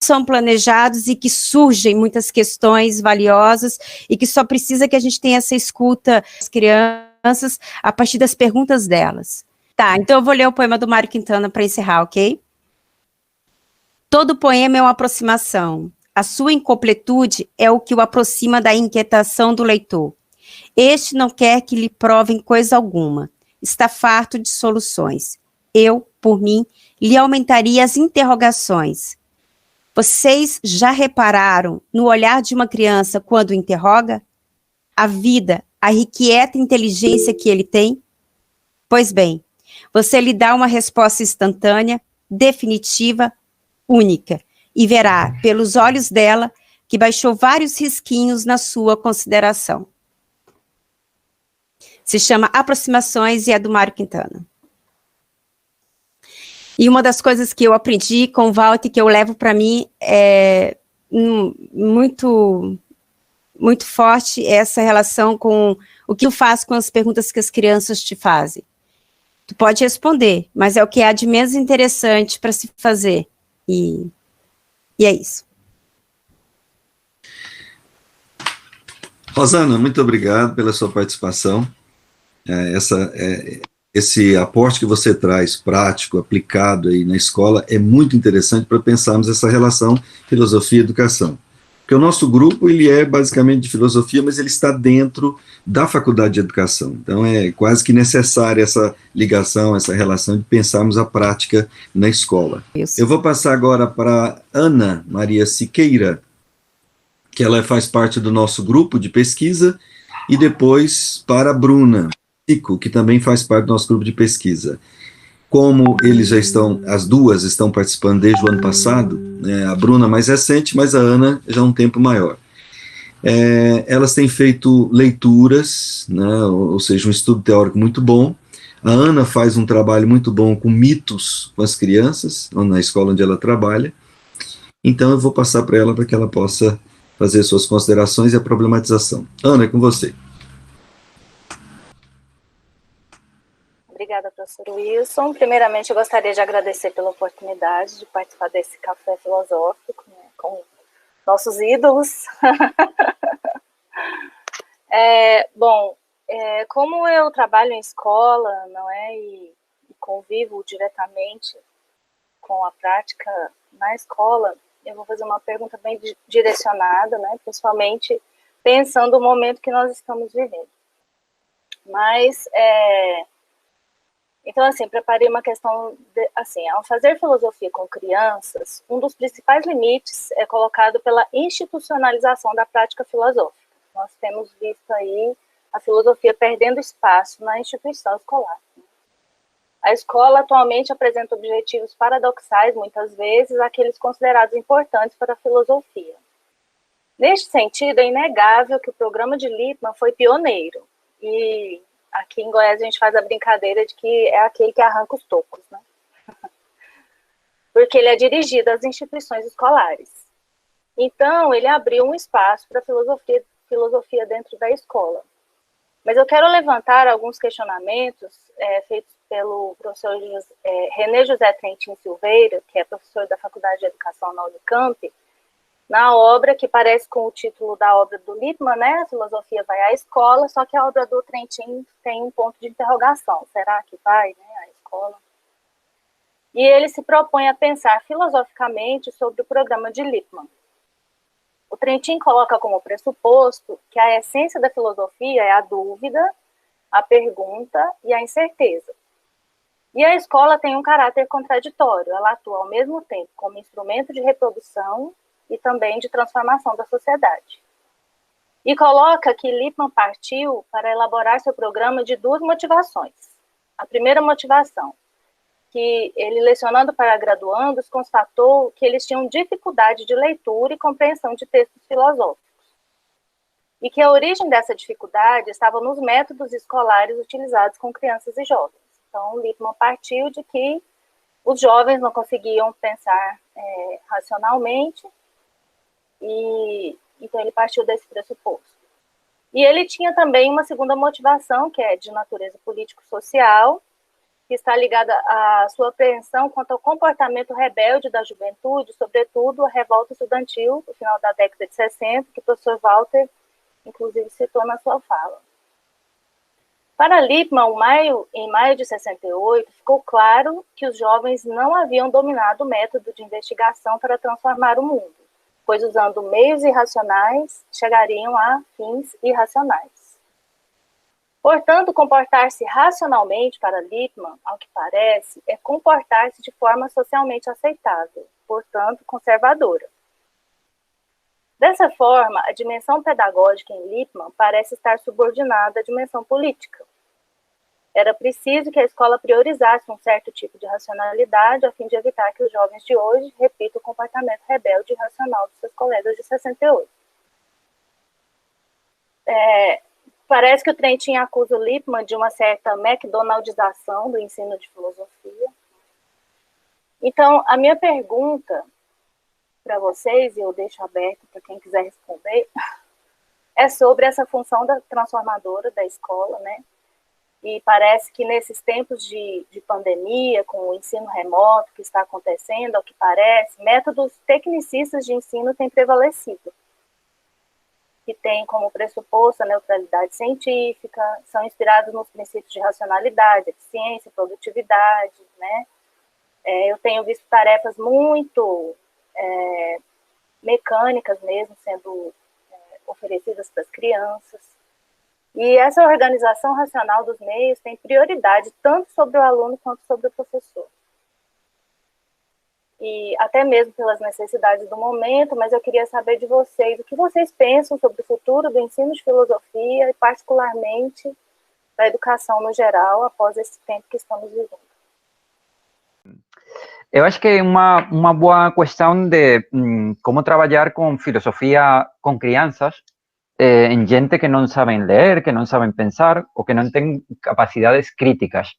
são planejados e que surgem muitas questões valiosas e que só precisa que a gente tenha essa escuta das crianças a partir das perguntas delas. Tá, então eu vou ler o poema do Mário Quintana para encerrar, ok? Todo poema é uma aproximação. A sua incompletude é o que o aproxima da inquietação do leitor. Este não quer que lhe provem coisa alguma. Está farto de soluções. Eu, por mim, lhe aumentaria as interrogações. Vocês já repararam no olhar de uma criança quando interroga? A vida, a irrequieta inteligência que ele tem? Pois bem, você lhe dá uma resposta instantânea, definitiva, única, e verá, pelos olhos dela, que baixou vários risquinhos na sua consideração. Se chama Aproximações e é do Mário Quintana. E uma das coisas que eu aprendi com o Walter, que eu levo para mim, é muito, muito forte essa relação com o que tu faz com as perguntas que as crianças te fazem. Tu pode responder, mas é o que há de menos interessante para se fazer. E é isso. Rosana, muito obrigado pela sua participação. Esse aporte que você traz, prático, aplicado aí na escola, é muito interessante para pensarmos essa relação filosofia e educação. Porque o nosso grupo, ele é basicamente de filosofia, mas ele está dentro da faculdade de educação. Então, é quase que necessária essa ligação, essa relação de pensarmos a prática na escola. Isso. Eu vou passar agora para Ana Maria Siqueira, que ela faz parte do nosso grupo de pesquisa, e depois para a Bruna Pico, que também faz parte do nosso grupo de pesquisa. Como eles já estão, as duas estão participando desde o ano passado, né, a Bruna mais recente, mas a Ana já há um tempo maior. Elas têm feito leituras, né, ou seja, um estudo teórico muito bom. A Ana faz um trabalho muito bom com mitos com as crianças, na escola onde ela trabalha. Então eu vou passar para ela que ela possa fazer suas considerações e a problematização. Ana, é com você. Obrigada, professor Wilson. Primeiramente, eu gostaria de agradecer pela oportunidade de participar desse café filosófico, né, com nossos ídolos. Como eu trabalho em escola, não é, e convivo diretamente com a prática na escola, eu vou fazer uma pergunta bem direcionada, né, principalmente pensando o momento que nós estamos vivendo. Mas, então, assim, preparei uma questão, ao fazer filosofia com crianças, um dos principais limites é colocado pela institucionalização da prática filosófica. Nós temos visto aí a filosofia perdendo espaço na instituição escolar. A escola atualmente apresenta objetivos paradoxais, muitas vezes, aqueles considerados importantes para a filosofia. Neste sentido, é inegável que o programa de Lippmann foi pioneiro, e aqui em Goiás a gente faz a brincadeira de que é aquele que arranca os tocos, né? Porque ele é dirigido às instituições escolares. Então, ele abriu um espaço para filosofia dentro da escola. Mas eu quero levantar alguns questionamentos feitos pelo professor René José Trentin Silveira, que é professor da Faculdade de Educação na Unicamp, na obra que parece com o título da obra do Lippmann, né? A filosofia vai à escola, só que a obra do Trentin tem um ponto de interrogação. Será que vai, né, à escola? E ele se propõe a pensar filosoficamente sobre o programa de Lippmann. O Trentin coloca como pressuposto que a essência da filosofia é a dúvida, a pergunta e a incerteza. E a escola tem um caráter contraditório, ela atua ao mesmo tempo como instrumento de reprodução e também de transformação da sociedade. E coloca que Lippmann partiu para elaborar seu programa de duas motivações. A primeira motivação, que ele, lecionando para graduandos, constatou que eles tinham dificuldade de leitura e compreensão de textos filosóficos. E que a origem dessa dificuldade estava nos métodos escolares utilizados com crianças e jovens. Então, Lippmann partiu de que os jovens não conseguiam pensar racionalmente, e então ele partiu desse pressuposto. E ele tinha também uma segunda motivação, que é de natureza político-social, que está ligada à sua apreensão quanto ao comportamento rebelde da juventude, sobretudo a revolta estudantil, no final da década de 60, que o professor Walter, inclusive, citou na sua fala. Para Lippmann, em maio de 68, ficou claro que os jovens não haviam dominado o método de investigação para transformar o mundo, pois usando meios irracionais, chegariam a fins irracionais. Portanto, comportar-se racionalmente para Lippmann, ao que parece, é comportar-se de forma socialmente aceitável, portanto, conservadora. Dessa forma, a dimensão pedagógica em Lippmann parece estar subordinada à dimensão política. Era preciso que a escola priorizasse um certo tipo de racionalidade a fim de evitar que os jovens de hoje repitam o comportamento rebelde e irracional dos seus colegas de 68. Parece que o Trentin acusa o Lippmann de uma certa McDonaldização do ensino de filosofia. Então, a minha pergunta para vocês, e eu deixo aberto para quem quiser responder, é sobre essa função transformadora da escola, né? E parece que nesses tempos de pandemia, com o ensino remoto que está acontecendo, ao que parece, métodos tecnicistas de ensino têm prevalecido, que têm como pressuposto a neutralidade científica, são inspirados nos princípios de racionalidade, eficiência, produtividade, né? Eu tenho visto tarefas muito mecânicas mesmo sendo oferecidas para as crianças. E essa organização racional dos meios tem prioridade tanto sobre o aluno quanto sobre o professor. E até mesmo pelas necessidades do momento, mas eu queria saber de vocês, o que vocês pensam sobre o futuro do ensino de filosofia e particularmente da educação no geral após esse tempo que estamos vivendo. Eu acho que é uma boa questão de como trabalhar com filosofia com crianças em gente que não sabem ler, que não sabem pensar ou que não têm capacidades críticas.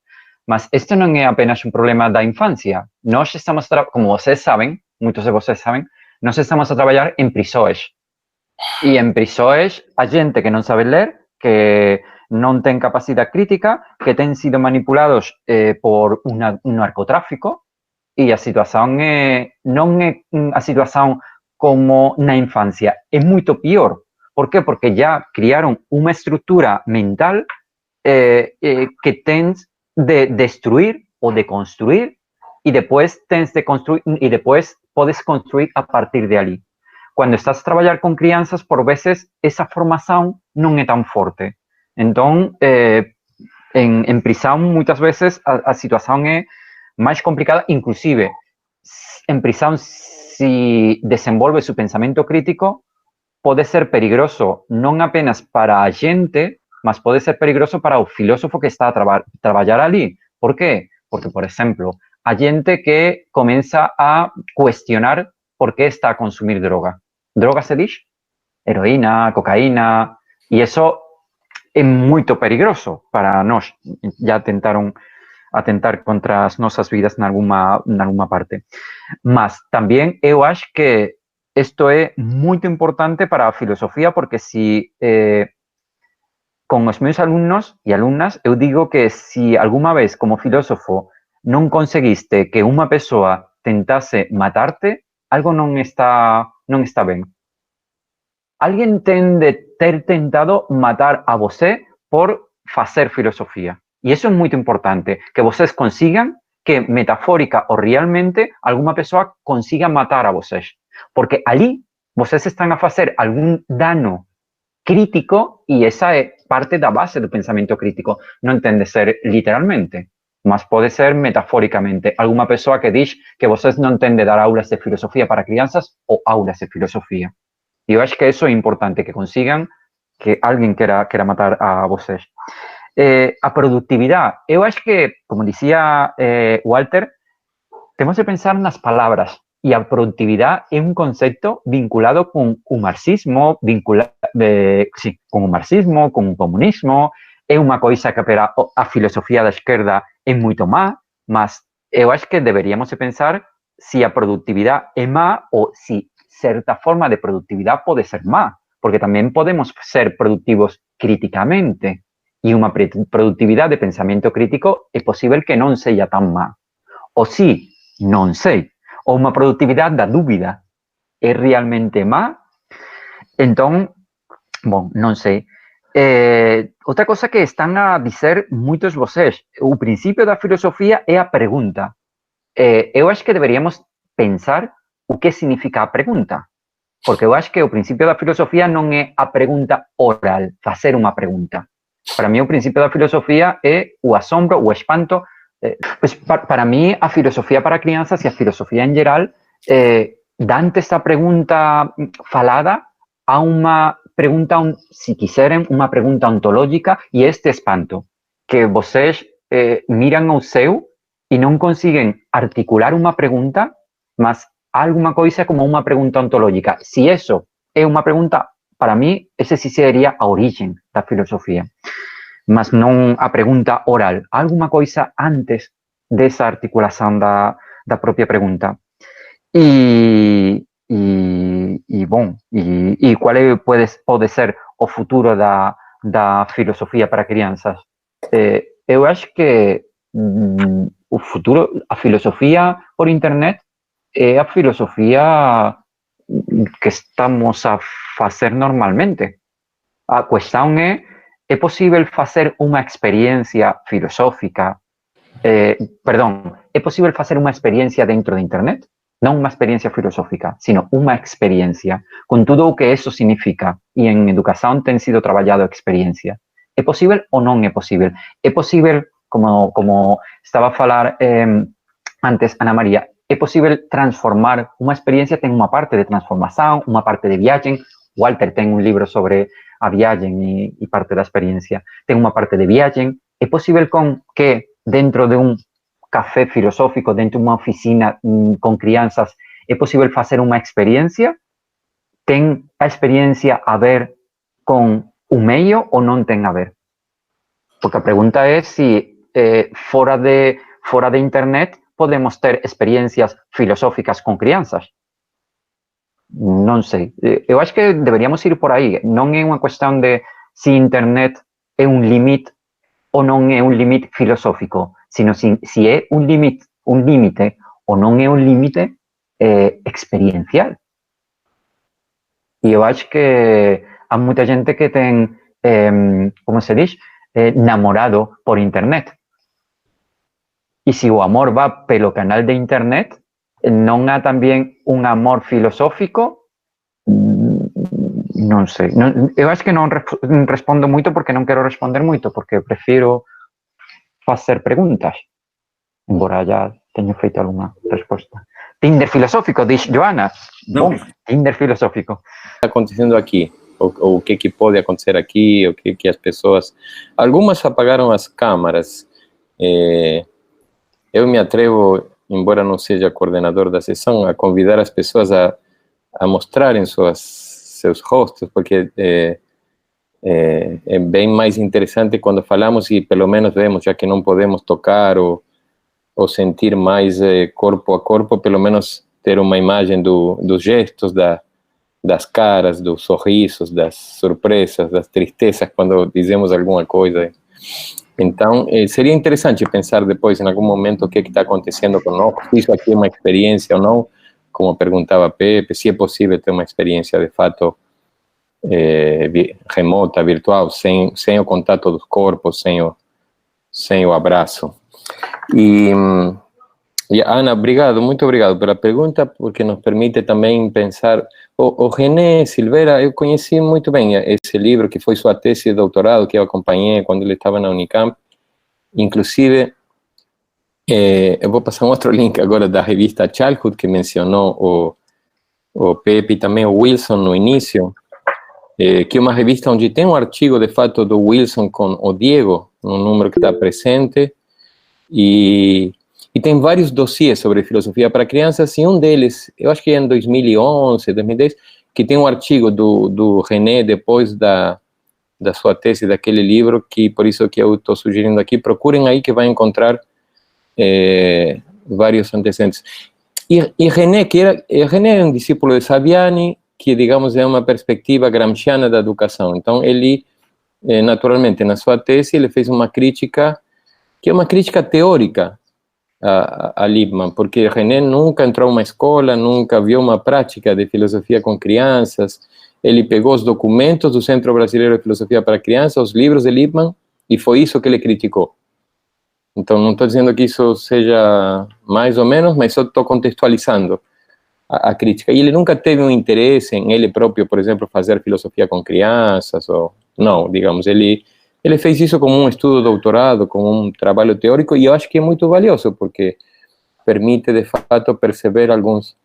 Mas este não é apenas um problema da infância. Nós estamos, como vocês sabem, muitos de vocês sabem, nós estamos a trabalhar em prisões. E em prisões, a gente que não sabe ler, que não tem capacidade crítica, que tem sido manipulados por um narcotráfico, e a situação não é a situação como na infância, é muito pior. Por quê? Porque já criaram uma estrutura mental que tens de destruir ou de construir e depois tens de construir e depois podes construir a partir de ali. Quando estás a trabalhar com crianças, por vezes essa formação não é tão forte. Então, em prisão, muitas vezes a situação é mais complicada, inclusive em prisão, se desenvolve seu pensamento crítico, pode ser peligroso não apenas para a gente, mas pode ser peligroso para o filósofo que está a trabalhar ali. Por quê? Porque, por exemplo, a gente que começa a questionar por que está a consumir droga. Droga se diz? Heroína, cocaína, e isso é muito perigoso para nós. Já tentaram atentar contra as nossas vidas em alguma parte. Mas também eu acho que isto é muito importante para a filosofia, porque se com os meus alunos e alunas, eu digo que se alguma vez, como filósofo, não conseguiste que uma pessoa tentasse matar-te, algo não está bem. Alguém tem de ter tentado matar a você por fazer filosofia. E isso é muito importante, que vocês consigam que, metafórica ou realmente, alguma pessoa consiga matar a vocês. Porque ali vocês estão a fazer algum dano crítico e essa é parte da base do pensamento crítico. Não tem de ser literalmente, mas pode ser metaforicamente. Alguma pessoa que diz que vocês não têm de dar aulas de filosofia para crianças ou aulas de filosofia. E eu acho que isso é importante, que consigam que alguém queira matar a vocês. A produtividade. Eu acho que, como dizia Walter, temos de pensar nas palavras. E a produtividade é um conceito vinculado com o marxismo, com o marxismo, com o comunismo. É uma coisa que para a filosofia da esquerda é muito má, mas eu acho que deveríamos pensar se a produtividade é má ou se certa forma de produtividade pode ser má, porque também podemos ser produtivos criticamente. E uma produtividade de pensamento crítico é possível que não seja tão má. Ou sim, não sei. Ou uma produtividade da dúvida é realmente má? Então, bom, não sei. Outra coisa que estão a dizer muitos de vocês, o princípio da filosofia é a pergunta. Eu acho que deveríamos pensar o que significa a pergunta. Porque eu acho que o princípio da filosofia não é a pergunta oral, fazer uma pergunta. Para mí, o princípio da filosofia é o assombro, o espanto. Pues para mí, a filosofía para crianças y a filosofía en geral, dante esta pregunta falada a una pregunta, si quiserem, una pregunta ontológica y este espanto, que vocês miran ao seu y no consiguen articular una pregunta, mas alguna cosa como una pregunta ontológica. Si eso es una pregunta, para mí, ese sí sería a origen da filosofía. Mas non a pregunta oral, alguma coisa antes desa articulación da propia pregunta. E pode ser o futuro da filosofía para crianças? Eu acho que o futuro, a filosofía por internet é a filosofía que estamos a facer normalmente. A cuestión é posible facer unha experiencia filosófica, é posible facer unha experiencia dentro de internet? Non unha experiencia filosófica, sino unha experiencia, con todo o que eso significa, e en educación ten sido traballado a experiencia. É posible ou non é posible? É posible, como estaba a falar antes Ana María, é posible transformar unha experiencia, ten unha parte de transformación, unha parte de viaxe. Walter ten un libro sobre a viagen y parte da experiencia. Ten unha parte de viagen. É posible que dentro de un café filosófico, dentro de unha oficina con crianzas, é posible facer unha experiencia? Ten a experiencia a ver con un medio ou non ten a ver? Porque a pregunta é se fora de internet podemos ter experiencias filosóficas con crianzas. Non sei. Eu acho que deberíamos ir por aí. Non é unha cuestión de se internet é un limite ou non é un limite filosófico, sino se é un limite ou non é un limite experiencial. E eu acho que há moita gente que ten, como se diz, namorado por internet. E se o amor va pelo canal de internet, non há tamén un amor filosófico? Non sei. Eu acho que non respondo moito porque non quero responder moito, porque prefiro facer preguntas, embora já teño feito algunha resposta. Tinder filosófico, diz Joana. Bom, Tinder filosófico. Está acontecendo aqui? O que pode acontecer aqui? O que as pessoas... Algumas apagaram as câmaras. Eu me atrevo, embora não seja coordenador da sessão, a convidar as pessoas a mostrarem seus rostos, porque é bem mais interessante quando falamos e pelo menos vemos, já que não podemos tocar ou sentir mais corpo a corpo, pelo menos ter uma imagem dos gestos, das caras, dos sorrisos, das surpresas, das tristezas quando dizemos alguma coisa. Então, seria interessante pensar depois, em algum momento, o que está acontecendo conosco, se isso aqui é uma experiência ou não, como perguntava Pepe, se é possível ter uma experiência de fato remota, virtual, sem o contato dos corpos, sem o abraço. E Ana, muito obrigado pela pergunta, porque nos permite também pensar. O René Silveira, eu conheci muito bem esse livro, que foi sua tese de doutorado, que eu acompanhei quando ele estava na Unicamp. Inclusive, eu vou passar um outro link agora da revista Childhood, que mencionou o Pepe e também o Wilson no início, que é uma revista onde tem um artigo, de fato, do Wilson com o Diego, um número que está presente, e tem vários dossiês sobre filosofia para crianças, e um deles, eu acho que é em 2011, 2010, que tem um artigo do René, depois da sua tese, daquele livro, que por isso que eu estou sugerindo aqui, procurem aí que vai encontrar vários antecedentes. E René, René é um discípulo de Saviani, que, digamos, é uma perspectiva gramsciana da educação. Então, ele, naturalmente, na sua tese, ele fez uma crítica, que é uma crítica teórica a Lippmann, porque René nunca entrou em uma escola, nunca viu uma prática de filosofia com crianças. Ele pegou os documentos do Centro Brasileiro de Filosofia para Crianças, os livros de Lippmann, e foi isso que ele criticou. Então, não estou dizendo que isso seja mais ou menos, mas só estou contextualizando a crítica. E ele nunca teve um interesse em ele próprio, por exemplo, fazer filosofia com crianças, ou não, digamos, ele ele fez isso como um estudo doutorado, como um trabalho teórico, e eu acho que é muito valioso, porque permite, de fato, perceber alguns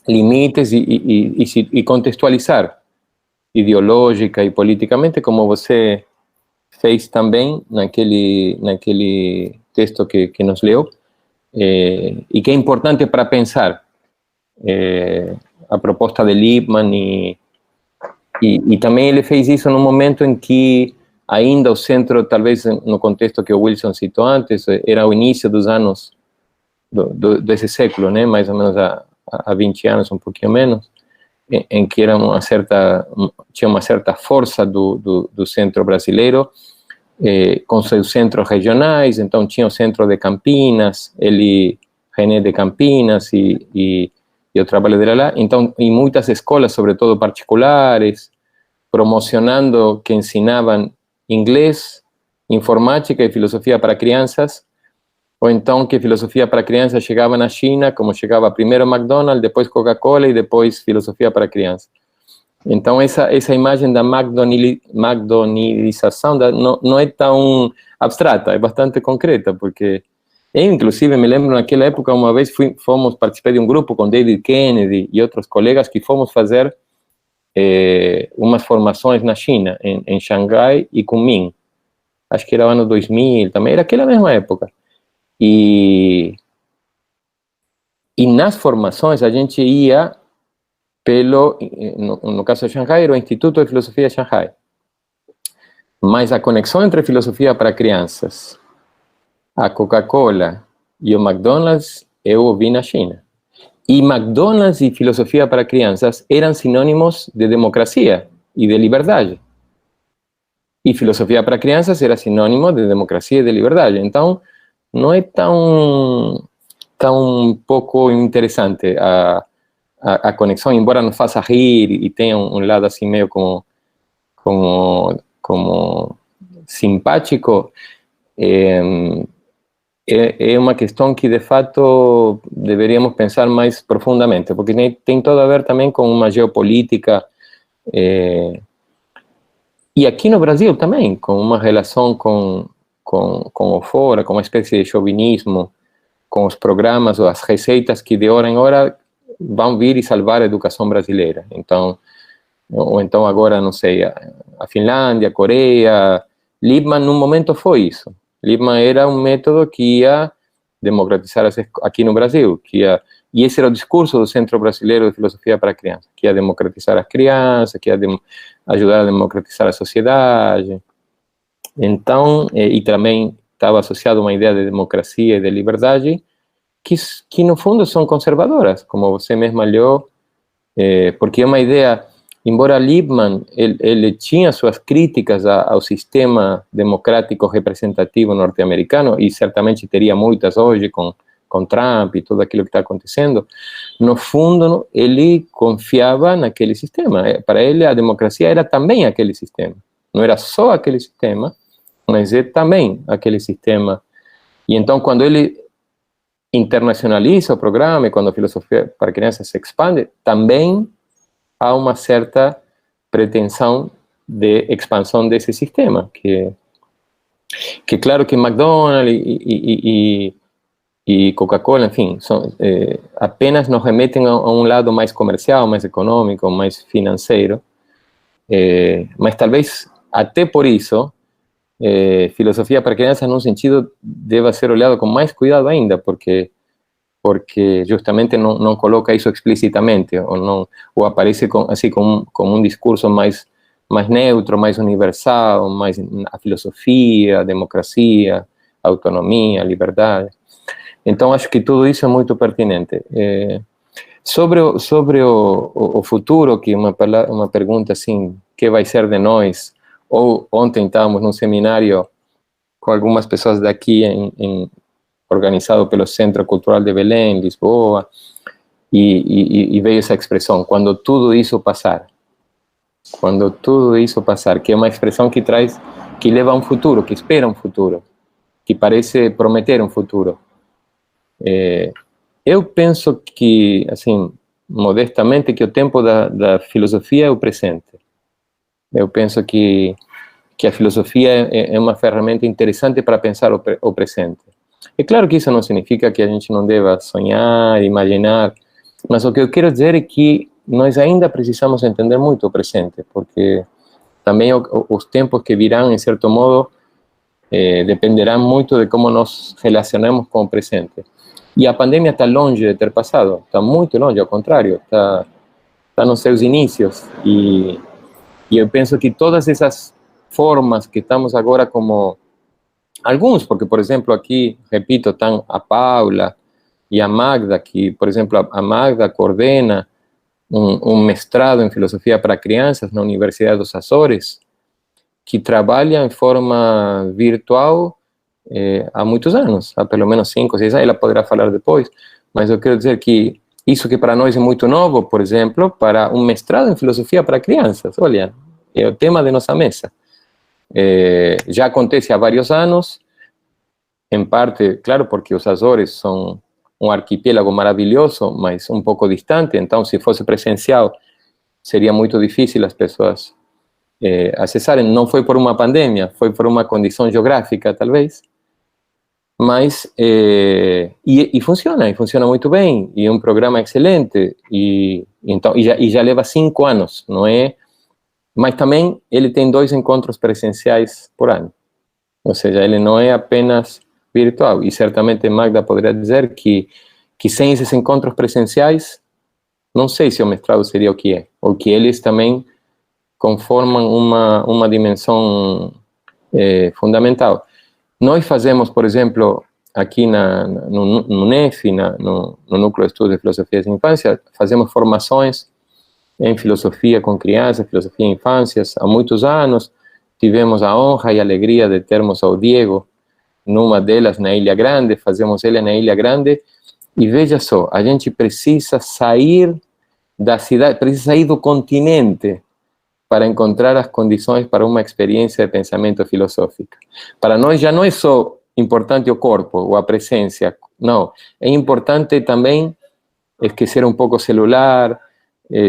limites e contextualizar ideológica e politicamente, como você fez também naquele texto que nos leu, e que é importante para pensar a proposta de Lippmann, e também ele fez isso num momento em que ainda o centro, talvez no contexto que o Wilson citou antes, era o início dos anos desse século, né? Mais ou menos há 20 anos, um pouquinho menos, em que era tinha uma certa força do centro brasileiro, com seus centros regionais. Então tinha o centro de Campinas, René de Campinas, e o trabalho dele lá. Então, em muitas escolas, sobretudo particulares, promocionando que ensinavam inglês, informática e filosofia para crianças, ou então que filosofia para crianças chegava na China, como chegava primeiro McDonald's, depois Coca-Cola e depois filosofia para crianças. Então, essa imagem da McDonaldização não é tão abstrata, é bastante concreta, porque eu, inclusive, me lembro naquela época, uma vez participei de um grupo com David Kennedy e outros colegas que fomos fazer umas formações na China, em Xangai e Kunming. Acho que era o ano 2000 também, era aquela mesma época. E nas formações a gente ia no caso de Xangai, era o Instituto de Filosofia de Xangai. Mas a conexão entre filosofia para crianças, a Coca-Cola e o McDonald's, eu ouvi na China. E McDonald's e filosofia para crianças eram sinônimos de democracia e de liberdade. E filosofia para crianças era sinônimo de democracia e de liberdade. Então, não é tão pouco interessante a conexão, embora nos faça rir e tenha um lado assim meio como simpático, é uma questão que, de fato, deveríamos pensar mais profundamente, porque tem todo a ver também com uma geopolítica, e aqui no Brasil também, com uma relação com o fora, com uma espécie de chauvinismo, com os programas ou as receitas que de hora em hora vão vir e salvar a educação brasileira. Então, ou então agora, não sei, a Finlândia, a Coreia. Lippmann, num momento, foi isso. Lippmann era um método que ia democratizar aqui no Brasil, e esse era o discurso do Centro Brasileiro de Filosofia para Crianças, que ia democratizar as crianças, que ia ajudar a democratizar a sociedade. Então, e também estava associado a uma ideia de democracia e de liberdade, que no fundo são conservadoras, como você mesma leu, porque é uma ideia, embora Lippmann ele tinha suas críticas ao sistema democrático representativo norte-americano, e certamente teria muitas hoje com Trump e tudo aquilo que está acontecendo, no fundo ele confiava naquele sistema. Para ele a democracia era também aquele sistema, não era só aquele sistema, mas é também aquele sistema. E então, quando ele internacionaliza o programa, e quando a filosofia para crianças se expande, também há uma certa pretensão de expansão desse sistema, que claro que McDonald's e Coca-Cola, enfim, apenas nos remetem a um lado mais comercial, mais econômico, mais financeiro, mas talvez até por isso filosofia para crianças, num sentido, deva ser olhado com mais cuidado ainda, porque justamente não coloca isso explicitamente, ou aparece assim com um discurso mais neutro, mais universal, mais a filosofia, a democracia, a autonomia, a liberdade. Então, acho que tudo isso é muito pertinente. Sobre o futuro, que uma pergunta assim, que vai ser de nós? Ou ontem estávamos num seminário com algumas pessoas daqui, organizado pelo Centro Cultural de Belém, Lisboa, e veio essa expressão, quando tudo isso passar. Quando tudo isso passar, que é uma expressão que leva a um futuro, que espera um futuro, que parece prometer um futuro. Eu penso que, assim, modestamente, que o tempo da filosofia é o presente. Eu penso que a filosofia é uma ferramenta interessante para pensar o presente. É claro que isso não significa que a gente não deva sonhar, imaginar, mas o que eu quero dizer é que nós ainda precisamos entender muito o presente, porque também os tempos que virão, em certo modo, dependerão muito de como nos relacionamos com o presente. E a pandemia está longe de ter passado, está muito longe, ao contrário, está nos seus inícios. E eu penso que todas essas formas que estamos agora como... Alguns, porque, por exemplo, aqui, repito, estão a Paula e a Magda, que, por exemplo, a Magda coordena um mestrado em filosofia para crianças na Universidade dos Açores, que trabalha em forma virtual há muitos anos, há pelo menos 5, 6 anos, ela poderá falar depois, mas eu quero dizer que isso que para nós é muito novo, por exemplo, para um mestrado em filosofia para crianças, olha, é o tema de nossa mesa. Já acontece há vários anos, em parte, claro, porque os Açores são um arquipélago maravilhoso, mas um pouco distante, então se fosse presencial, seria muito difícil as pessoas acessarem. Não foi por uma pandemia, foi por uma condição geográfica, talvez, mas e funciona muito bem, e é um programa excelente, e já leva 5 anos, não é? Mas também ele tem 2 encontros presenciais por ano, ou seja, ele não é apenas virtual, e certamente Magda poderia dizer que sem esses encontros presenciais, não sei se o mestrado seria o que é, ou que eles também conformam uma dimensão fundamental. Nós fazemos, por exemplo, aqui no NEF, no Núcleo de Estudos de Filosofia de Infância, fazemos formações em filosofia com crianças, filosofia em infâncias, há muitos anos. Tivemos a honra e a alegria de termos ao Diego numa delas na Ilha Grande, fazemos ele na Ilha Grande, e veja só, a gente precisa sair da cidade, precisa sair do continente para encontrar as condições para uma experiência de pensamento filosófica. Para nós já não é só importante o corpo ou a presença, não, é importante também esquecer um pouco o celular,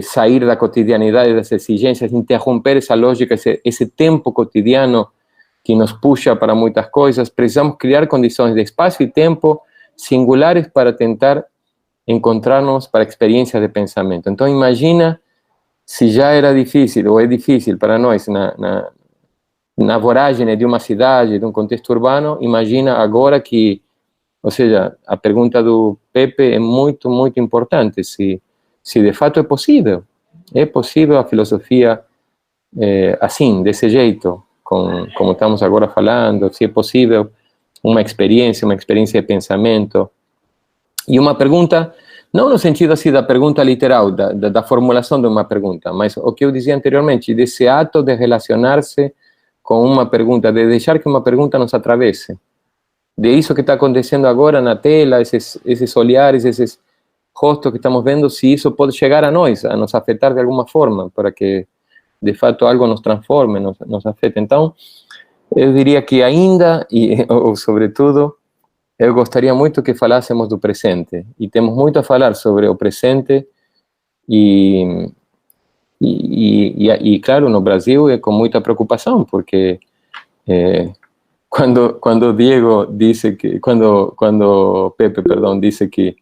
sair da cotidianidade, das exigências, interromper essa lógica, esse tempo cotidiano que nos puxa para muitas coisas. Precisamos criar condições de espaço e tempo singulares para tentar encontrar-nos para experiências de pensamento. Então, imagina se já era difícil, ou é difícil para nós, na voragem de uma cidade, de um contexto urbano, imagina agora que, ou seja, a pergunta do Pepe é muito, muito importante, se de fato é possível a filosofia assim, desse jeito, como estamos agora falando, se é possível uma experiência de pensamento. E uma pergunta, não no sentido assim da pergunta literal, da formulação de uma pergunta, mas o que eu dizia anteriormente, desse ato de relacionar-se com uma pergunta, de deixar que uma pergunta nos atravesse, de isso que está acontecendo agora na tela, esses olhares, esses rostos que estamos vendo, se isso pode chegar a nos afetar de alguma forma, para que de fato algo nos transforme, nos afete. Então, eu diria que ainda, ou sobretudo, eu gostaria muito que falássemos do presente, e temos muito a falar sobre o presente, e claro, no Brasil é com muita preocupação, porque quando Diego disse que, quando Pepe, perdão, disse que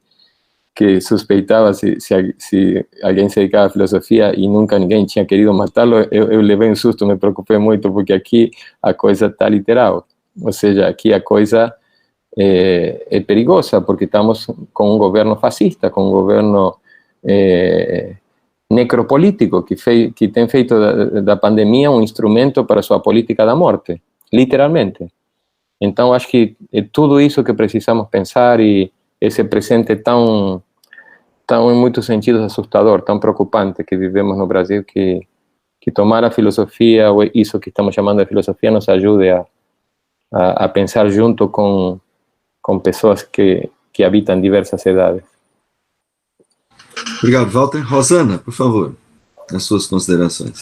suspeitava se alguém se dedicava à filosofia e nunca ninguém tinha querido matá-lo, eu levei um susto, me preocupei muito, porque aqui a coisa está literal, ou seja, aqui a coisa é perigosa, porque estamos com um governo fascista, com um governo necropolítico, que tem feito da pandemia um instrumento para sua política da morte, literalmente. Então, acho que é tudo isso que precisamos pensar, e esse presente tão em muitos sentidos assustador, tão preocupante que vivemos no Brasil, que tomar a filosofia, ou isso que estamos chamando de filosofia, nos ajude a pensar junto com pessoas que habitam diversas idades. Obrigado, Walter. Rosana, por favor, as suas considerações.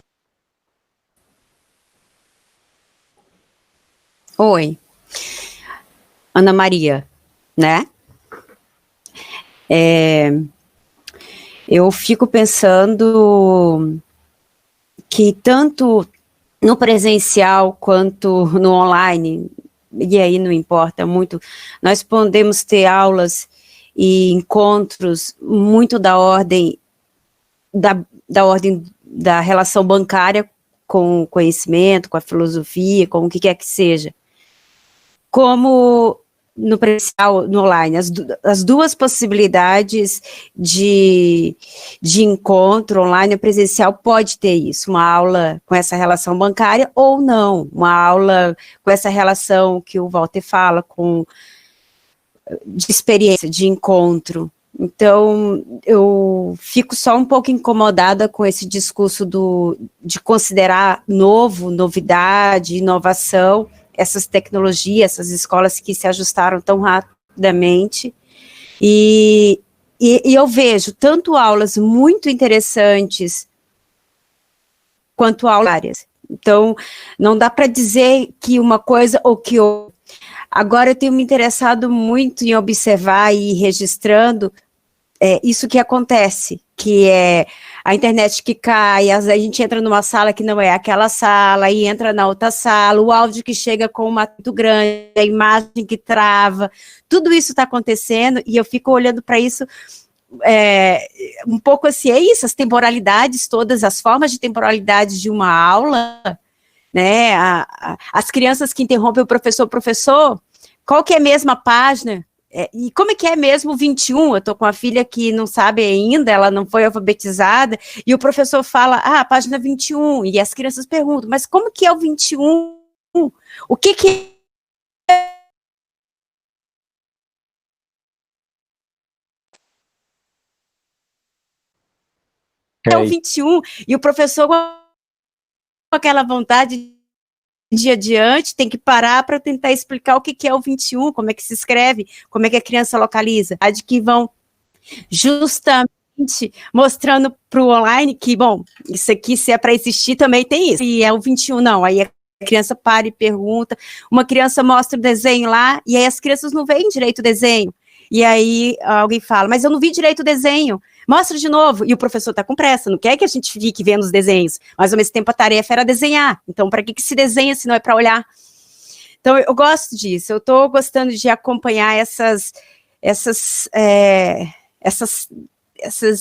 Oi. Ana Maria, né? Eu fico pensando que tanto no presencial quanto no online, e aí não importa muito, nós podemos ter aulas e encontros muito da ordem da relação bancária com o conhecimento, com a filosofia, com o que quer que seja. Como no presencial, no online, as duas possibilidades de encontro online e presencial pode ter isso, uma aula com essa relação bancária ou não, uma aula com essa relação que o Walter fala, de experiência, de encontro. Então, eu fico só um pouco incomodada com esse discurso de considerar novidade, inovação, essas tecnologias, essas escolas que se ajustaram tão rapidamente, e eu vejo tanto aulas muito interessantes, quanto aulas. Então, não dá para dizer que uma coisa ou que outra. Agora, eu tenho me interessado muito em observar e ir registrando isso que acontece, que é a internet que cai, a gente entra numa sala que não é aquela sala, e entra na outra sala, o áudio que chega com uma muito grande, a imagem que trava, tudo isso está acontecendo, e eu fico olhando para isso um pouco assim, é isso, as temporalidades todas, as formas de temporalidade de uma aula, né, as crianças que interrompem o professor, qual que é a mesma página? E como é que é mesmo o 21? Eu estou com uma filha que não sabe ainda, ela não foi alfabetizada, e o professor fala, página 21, e as crianças perguntam, mas como que é o 21? O que é o 21? E o professor, com aquela vontade de adiante, tem que parar para tentar explicar o que é o 21, como é que se escreve, como é que a criança localiza, de que vão justamente mostrando para o online que, bom, isso aqui, se é para existir, também tem isso, e é o 21, não, aí a criança para e pergunta, uma criança mostra o desenho lá, e aí as crianças não veem direito o desenho, e aí alguém fala, mas eu não vi direito o desenho, mostra de novo, e o professor está com pressa, não quer que a gente fique vendo os desenhos, mas ao mesmo tempo a tarefa era desenhar, então para que se desenha se não é para olhar? Então eu gosto disso, eu estou gostando de acompanhar esses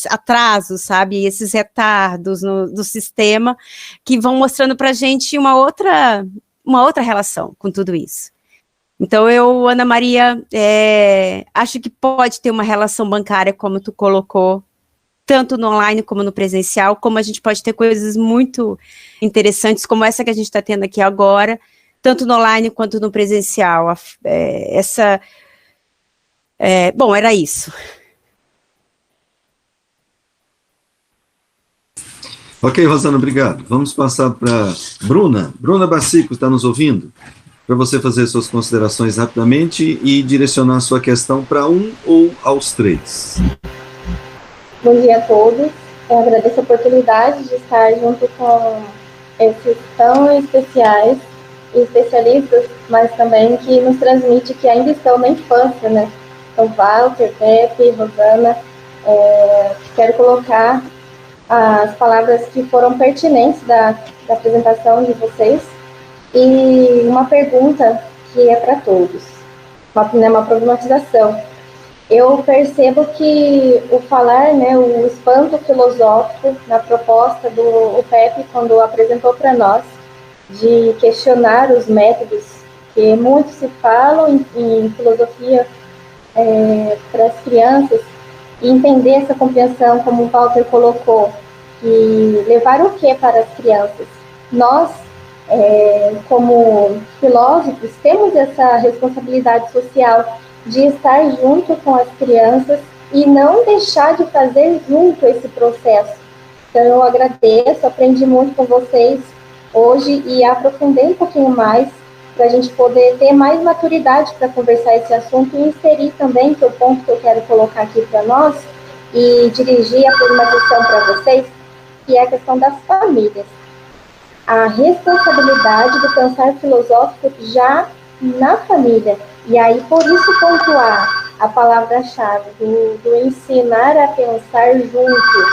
atrasos, sabe, esses retardos do sistema, que vão mostrando para a gente uma outra relação com tudo isso. Então, eu, Ana Maria, acho que pode ter uma relação bancária, como tu colocou, tanto no online como no presencial, como a gente pode ter coisas muito interessantes, como essa que a gente está tendo aqui agora, tanto no online quanto no presencial. Bom, era isso. Ok, Rosana, obrigado. Vamos passar para Bruna. Bruna Bacico, está nos ouvindo? Para você fazer suas considerações rapidamente e direcionar sua questão para um ou aos três. Bom dia a todos. Eu agradeço a oportunidade de estar junto com esses tão especiais e especialistas, mas também que nos transmite que ainda estão na infância, né? Então, Walter, Pepe, Rosana, quero colocar as palavras que foram pertinentes da apresentação de vocês e uma pergunta que é para todos, uma problematização. Eu percebo que o falar, né, o espanto filosófico na proposta do Pepe, quando apresentou para nós, de questionar os métodos, que muito se falam em filosofia para as crianças, e entender essa compreensão, como o Walter colocou, e levar o que para as crianças? Nós, como filósofos, temos essa responsabilidade social de estar junto com as crianças e não deixar de fazer junto esse processo. Então, eu agradeço, aprendi muito com vocês hoje e aprofundei um pouquinho mais para a gente poder ter mais maturidade para conversar esse assunto e inserir também, que é o ponto que eu quero colocar aqui para nós, e dirigir a problematização para vocês, que é a questão das famílias. A responsabilidade do pensar filosófico já na família. E aí, por isso, pontuar a palavra-chave do ensinar a pensar junto,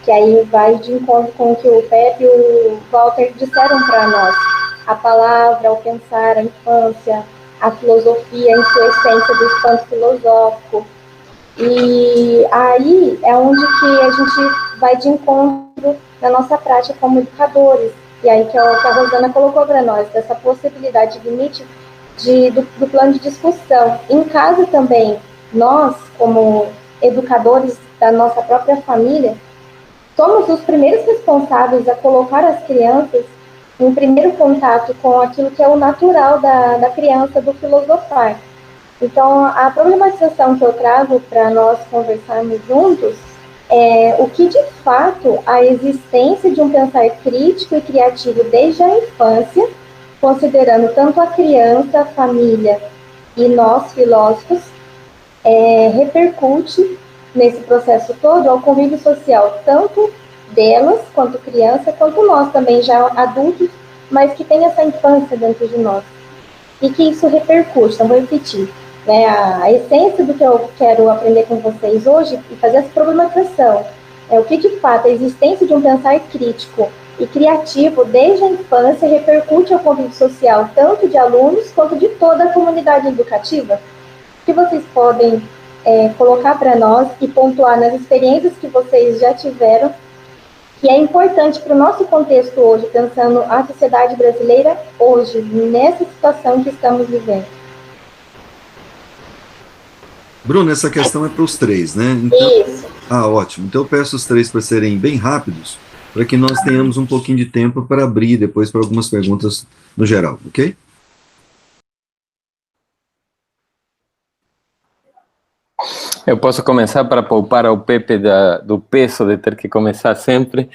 que aí vai de encontro com o que o Pepe e o Walter disseram para nós. A palavra, o pensar, a infância, a filosofia em sua essência do espanto filosófico. E aí é onde que a gente vai de encontro na nossa prática como educadores. E aí que a Rosana colocou para nós, dessa possibilidade de limite do plano de discussão. Em casa também, nós, como educadores da nossa própria família, somos os primeiros responsáveis a colocar as crianças em primeiro contato com aquilo que é o natural da criança, do filosofar. Então, a problematização que eu trago para nós conversarmos juntos é o que, de fato, a existência de um pensar crítico e criativo desde a infância, considerando tanto a criança, a família e nós, filósofos, repercute nesse processo todo ao convívio social, tanto delas, quanto criança, quanto nós também, já adultos, mas que tem essa infância dentro de nós. E que isso repercute, então vou repetir, né, a essência do que eu quero aprender com vocês hoje e fazer essa problematização é o que, de fato, a existência de um pensar crítico e criativo desde a infância repercute ao convívio social, tanto de alunos quanto de toda a comunidade educativa. O que vocês podem colocar para nós e pontuar nas experiências que vocês já tiveram, que é importante para o nosso contexto hoje, pensando a sociedade brasileira hoje, nessa situação que estamos vivendo. Bruno, essa questão é para os três, né? Então, isso. Ótimo. Então eu peço os três para serem bem rápidos, para que nós tenhamos um pouquinho de tempo para abrir depois para algumas perguntas no geral, ok? Eu posso começar para poupar ao Pepe do peso de ter que começar sempre.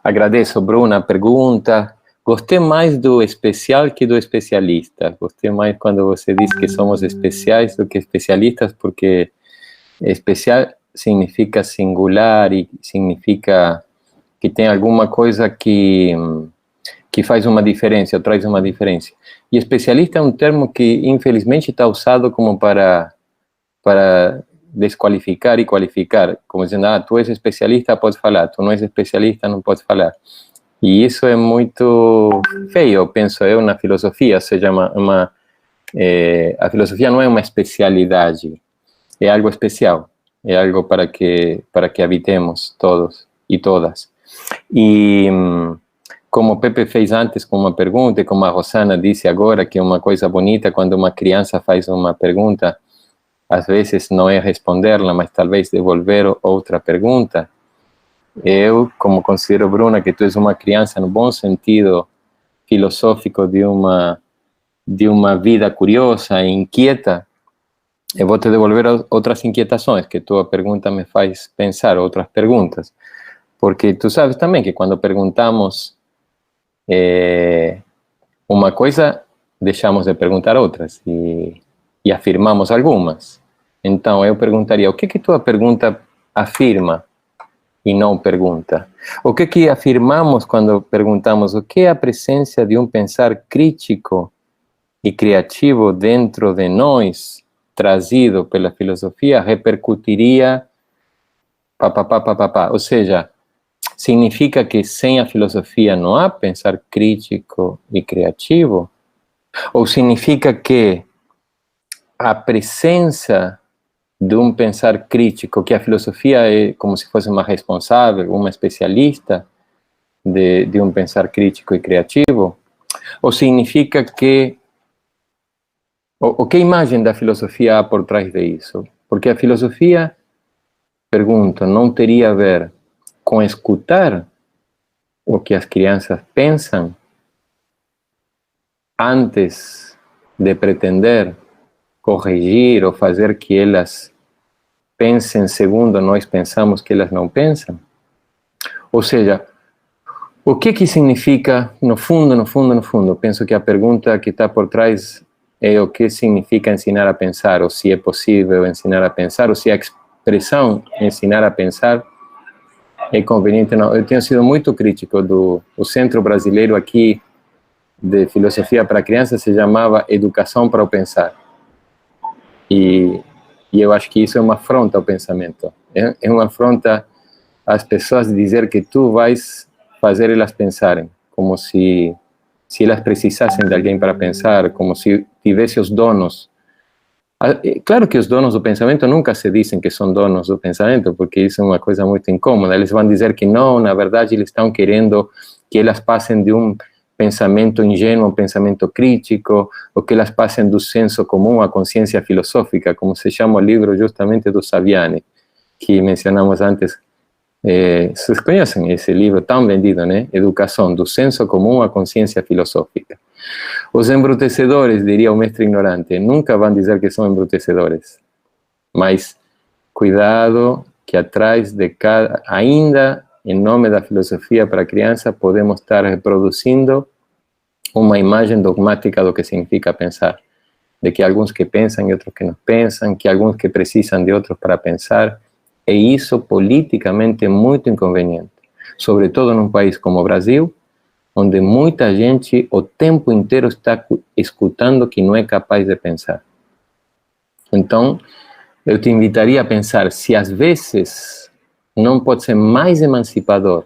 Agradeço, Bruna, a pergunta. Gostei mais do especial que do especialista. Gostei mais quando você diz que somos especiais do que especialistas, porque especial significa singular e significa que tem alguma coisa que faz uma diferença, ou traz uma diferença. E especialista é um termo que, infelizmente, está usado como para desqualificar e qualificar, como dizendo, tu és especialista, pode falar, tu não és especialista, não pode falar. E isso é muito feio, penso eu, na filosofia, ou seja, a filosofia não é uma especialidade, é algo especial, é algo para que habitemos todos e todas. E como o Pepe fez antes com uma pergunta, e como a Rosana disse agora, que é uma coisa bonita quando uma criança faz uma pergunta, às vezes não é respondê-la, mas talvez devolver outra pergunta. Eu, como considero, Bruna, que tu és uma criança no bom sentido filosófico de uma vida curiosa e inquieta, eu vou te devolver outras inquietações, que tua pergunta me faz pensar outras perguntas. Porque tu sabes também que quando perguntamos uma coisa, deixamos de perguntar outras e afirmamos algumas. Então, eu perguntaria, o que tua pergunta afirma e não pergunta? O que afirmamos quando perguntamos o que é a presença de um pensar crítico e criativo dentro de nós, trazido pela filosofia, repercutiria Ou seja, significa que sem a filosofia não há pensar crítico e criativo? Ou significa que a presença de um pensar crítico, que a filosofia é como se fosse uma responsável, uma especialista de um pensar crítico e criativo? Ou significa que... O que imagem da filosofia há por trás disso? Porque a filosofia, pergunto, não teria a ver com escutar o que as crianças pensam antes de pretender corrigir ou fazer que elas pensem segundo nós pensamos que elas não pensam? Ou seja, o que significa, no fundo, penso que a pergunta que está por trás é o que significa ensinar a pensar, ou se é possível ensinar a pensar, ou se a expressão ensinar a pensar é conveniente. Não, eu tenho sido muito crítico o Centro Brasileiro aqui de Filosofia para Crianças se chamava Educação para o Pensar. E eu acho que isso é uma afronta ao pensamento. É uma afronta as pessoas dizer que tu vais fazer elas pensarem, como se elas precisassem de alguém para pensar, como se tivesse os donos. Claro que os donos do pensamento nunca se dizem que são donos do pensamento, porque isso é uma coisa muito incômoda. Eles vão dizer que não, na verdade eles estão querendo que elas passem de um pensamento ingênuo a um pensamento crítico, ou que elas passem do senso comum à consciência filosófica, como se chama o livro justamente do Saviani, que mencionamos antes. Vocês conhecem esse livro tão vendido, né? Educação, do senso comum à consciência filosófica. Os embrutecedores, diria o mestre ignorante, nunca vão dizer que são embrutecedores, mas cuidado que atrás de cada, ainda em nome da filosofia para a criança, podemos estar reproduzindo uma imagem dogmática do que significa pensar, de que alguns que pensam e outros que não pensam, que alguns que precisam de outros para pensar, e isso politicamente é muito inconveniente, sobretudo num país como o Brasil, onde muita gente o tempo inteiro está escutando que não é capaz de pensar. Então, eu te invitaria a pensar se às vezes não pode ser mais emancipador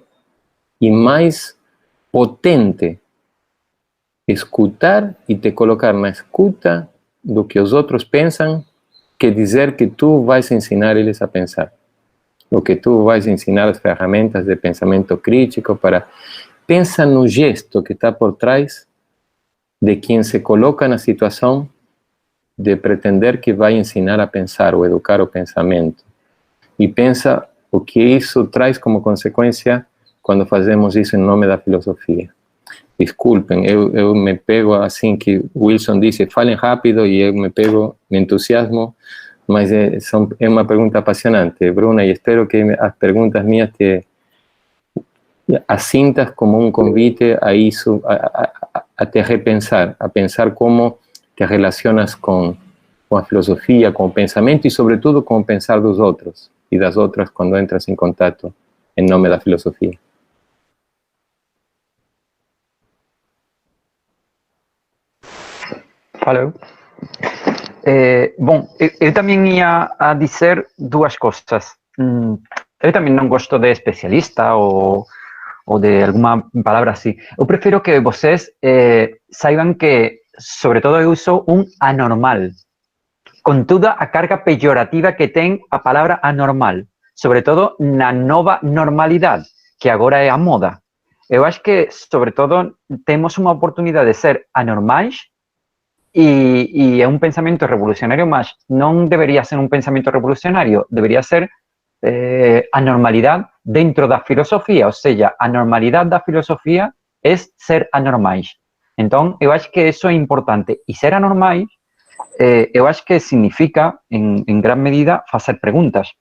e mais potente escutar e te colocar na escuta do que os outros pensam, que dizer que tu vais ensinar eles a pensar, ou que tu vais ensinar as ferramentas de pensamento crítico para... Pensa no gesto que está por trás de quem se coloca na situação de pretender que vai ensinar a pensar ou educar o pensamento. E pensa o que isso traz como consequência quando fazemos isso em nome da filosofia. Desculpem, eu me pego assim que Wilson disse, falem rápido, e eu me pego, me entusiasmo, mas é uma pergunta apaixonante, Bruna, e espero que as perguntas minhas te assintas como um convite a isso, a te repensar, a pensar como te relacionas com a filosofia, com o pensamento e, sobretudo, com o pensar dos outros e das outras quando entras em contato em nome da filosofia. Valeu. Bom, eu também ia a dizer duas coisas. Eu também não gosto de especialista ou de alguma palavra assim. Eu prefiro que vocês saibam que, sobretudo, eu sou um anormal, com toda a carga pejorativa que tem a palavra anormal, sobretudo na nova normalidade, que agora é a moda. Eu acho que, sobretudo, temos uma oportunidade de ser anormais e é um pensamento revolucionário, mas não deveria ser um pensamento revolucionário, deveria ser a normalidade dentro da filosofia, ou seja, a normalidade da filosofia é ser anormais. Então, eu acho que isso é importante. E ser anormais, eu acho que significa, em grande medida, fazer perguntas.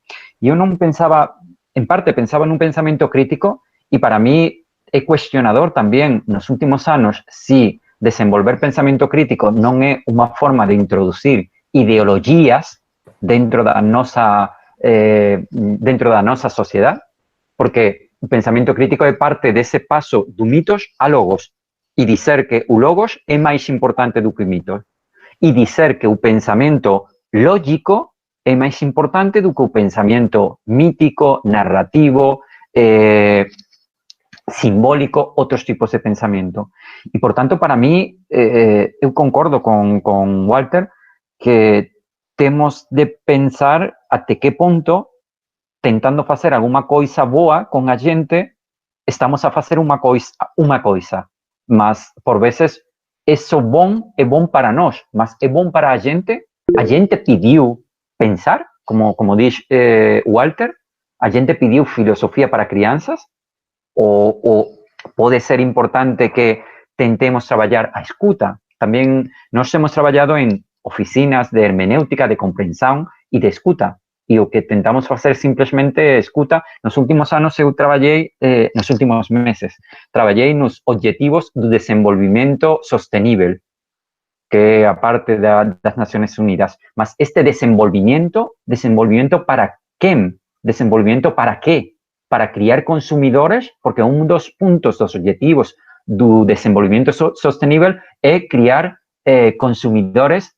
E eu não pensava, em parte, pensava num pensamento crítico, e para mim é questionador também, nos últimos anos, se desenvolver pensamento crítico não é uma forma de introduzir ideologias dentro da nossa sociedade, porque o pensamento crítico é parte desse passo do mitos a logos, e dizer que o logos é mais importante do que o mitos, e dizer que o pensamento lógico é mais importante do que o pensamento mítico, narrativo, simbólico, outros tipos de pensamento. E, portanto, para mim, eu concordo com Walter, que temos de pensar até que ponto, tentando fazer alguma coisa boa com a gente, estamos a fazer uma coisa. Mas, por vezes, isso bom é bom para nós, mas é bom para a gente pediu pensar, como diz Walter, a gente pediu filosofia para crianças, ou pode ser importante que tentemos trabalhar a escuta. Também nós temos trabalhado em oficinas de hermenêutica, de compreensão e de escuta. E o que tentamos fazer simplesmente é escuta. Nos últimos anos eu trabalhei, nos últimos meses, trabalhei nos objetivos do desenvolvimento sostenível, que é a parte das Nações Unidas. Mas este desenvolvimento para quem? Desenvolvimento para quê? Para criar consumidores, porque um dos pontos dos objetivos do desenvolvimento sostenível é criar consumidores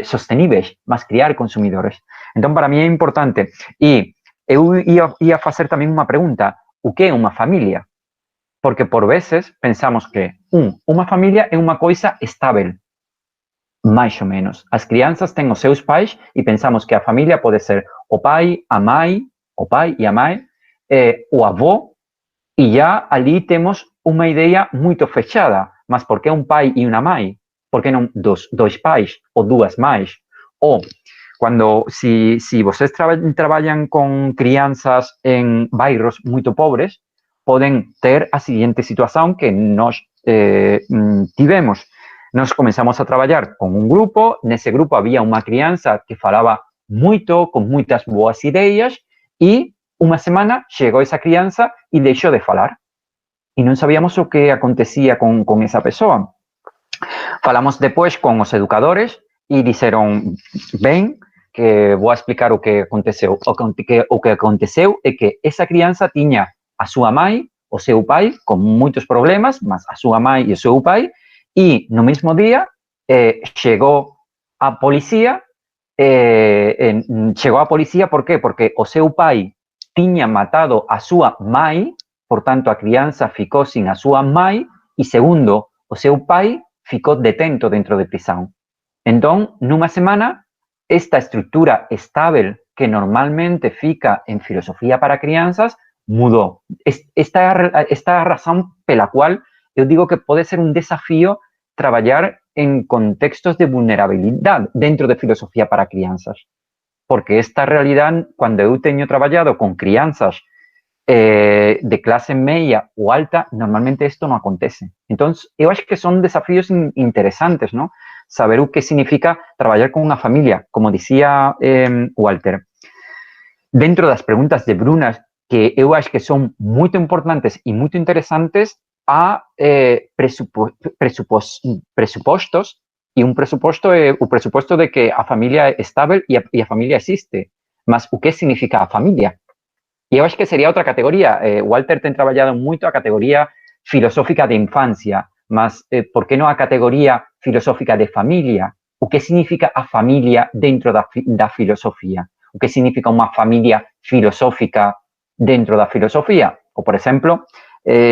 sosteníveis, mas criar consumidores. Então, para mí es importante. Y eu ia fazer também uma pergunta. O que é uma família? Porque por vezes pensamos que uma família é uma coisa estável, mais ou menos. As crianças têm os seus pais e pensamos que a família pode ser o pai, a mãe, o pai e a mãe, o avô, e já ali temos uma ideia muito fechada. Mas por que um pai e uma mãe? Por que não dois pais ou duas mães? Ou se vocês trabalham com crianças em bairros muito pobres, podem ter a seguinte situação que nós tivemos. Nós começamos a trabalhar com um grupo, nesse grupo havia uma criança que falava muito, com muitas boas ideias, e uma semana chegou essa criança e deixou de falar. E não sabíamos o que acontecia com essa pessoa. Falamos depois com os educadores e disseram, bem, que vou explicar o que aconteceu. O que aconteceu é que essa criança tinha a sua mãe, o seu pai, com muitos problemas, mas a sua mãe e o seu pai, e no mesmo dia chegou a polícia. Chegou a polícia por quê? Porque o seu pai tinha matado a sua mãe, portanto a criança ficou sem a sua mãe, e segundo, o seu pai ficou detento dentro de prisão. Então, numa semana, esta estrutura estável que normalmente fica em filosofia para crianças mudou. Esta é a razão pela qual eu digo que pode ser um desafio trabalhar em contextos de vulnerabilidade dentro de filosofia para crianças. Porque esta realidade, quando eu tenho trabalhado com crianças de classe média ou alta, normalmente isto não acontece. Então, eu acho que são desafios interessantes, não? Saber o que significa trabalhar com uma família, como dizia Walter. Dentro das perguntas de Bruna, que eu acho que são muito importantes e muito interessantes, há pressupostos, e um pressuposto é o pressuposto de que a família é estável e a família existe. Mas o que significa a família? E eu acho que seria outra categoria. Walter tem trabalhado muito a categoria filosófica de infância, mas por que não a categoria filosófica de família? O que significa a família dentro da filosofia? O que significa uma família filosófica dentro da filosofia? Ou, por exemplo,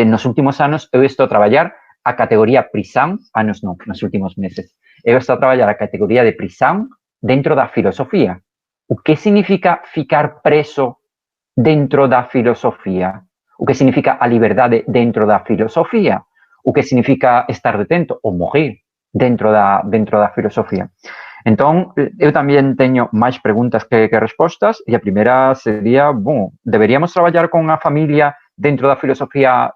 nos últimos anos eu estou a trabalhar a categoria prisão, anos não, nos últimos meses, eu estou a trabalhar a categoria de prisão dentro da filosofia. O que significa ficar preso dentro da filosofia? O que significa a liberdade dentro da filosofia? O que significa estar detento ou morrer dentro da filosofia? Então, eu também tenho mais perguntas que respostas, e a primeira seria, bom, deveríamos trabalhar com a família dentro da filosofia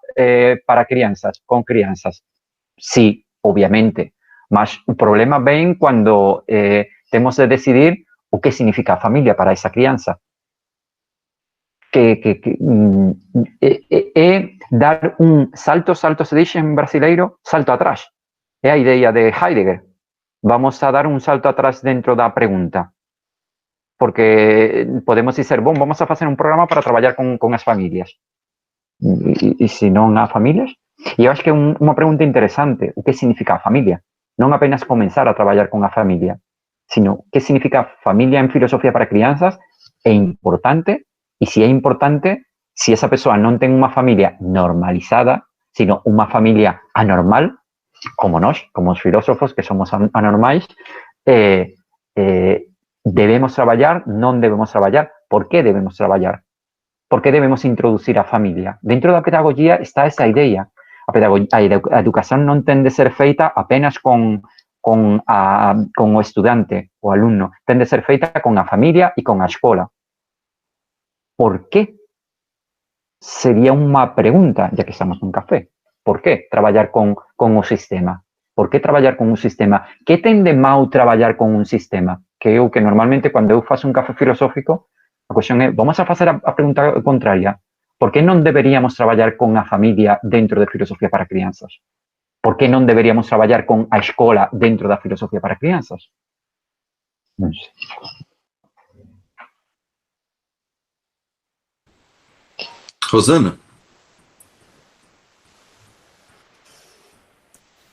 para crianças, com crianças? Sí, obviamente, mas o problema vem quando temos de decidir o que significa a família para essa criança. É dar um salto se diz em brasileiro, salto atrás. É a ideia de Heidegger. Vamos a dar um salto atrás dentro da pergunta. Porque podemos dizer, bom, vamos a fazer um programa para trabalhar com as famílias. E se não há famílias? E eu acho que é uma pergunta interessante. O que significa a família? Não apenas começar a trabalhar com a família, sino o que significa família em filosofia para crianças é importante. E se é importante, se essa pessoa não tem uma família normalizada, sino uma família anormal, como nós, como os filósofos que somos anormais, debemos trabalhar, não devemos trabalhar, por que devemos trabalhar? Por que devemos introducir a família? Dentro da pedagogia está essa ideia. A educação não tem de ser feita apenas com o estudante, o aluno, tem de ser feita com a família e com a escola. ¿Por qué? Sería una pregunta, ya que estamos num café. ¿Por qué trabalhar con o sistema? ¿Por qué trabalhar con un sistema? ¿Qué ten de mal trabalhar con un sistema? Que normalmente quando eu faço un café filosófico, a cuestión é, vamos a facer a pregunta contraria. ¿Por qué non deberíamos trabalhar con a familia dentro de filosofía para crianzas? ¿Por qué non deberíamos trabalhar con a escola dentro da filosofía para crianzas? Non sei. Rosana?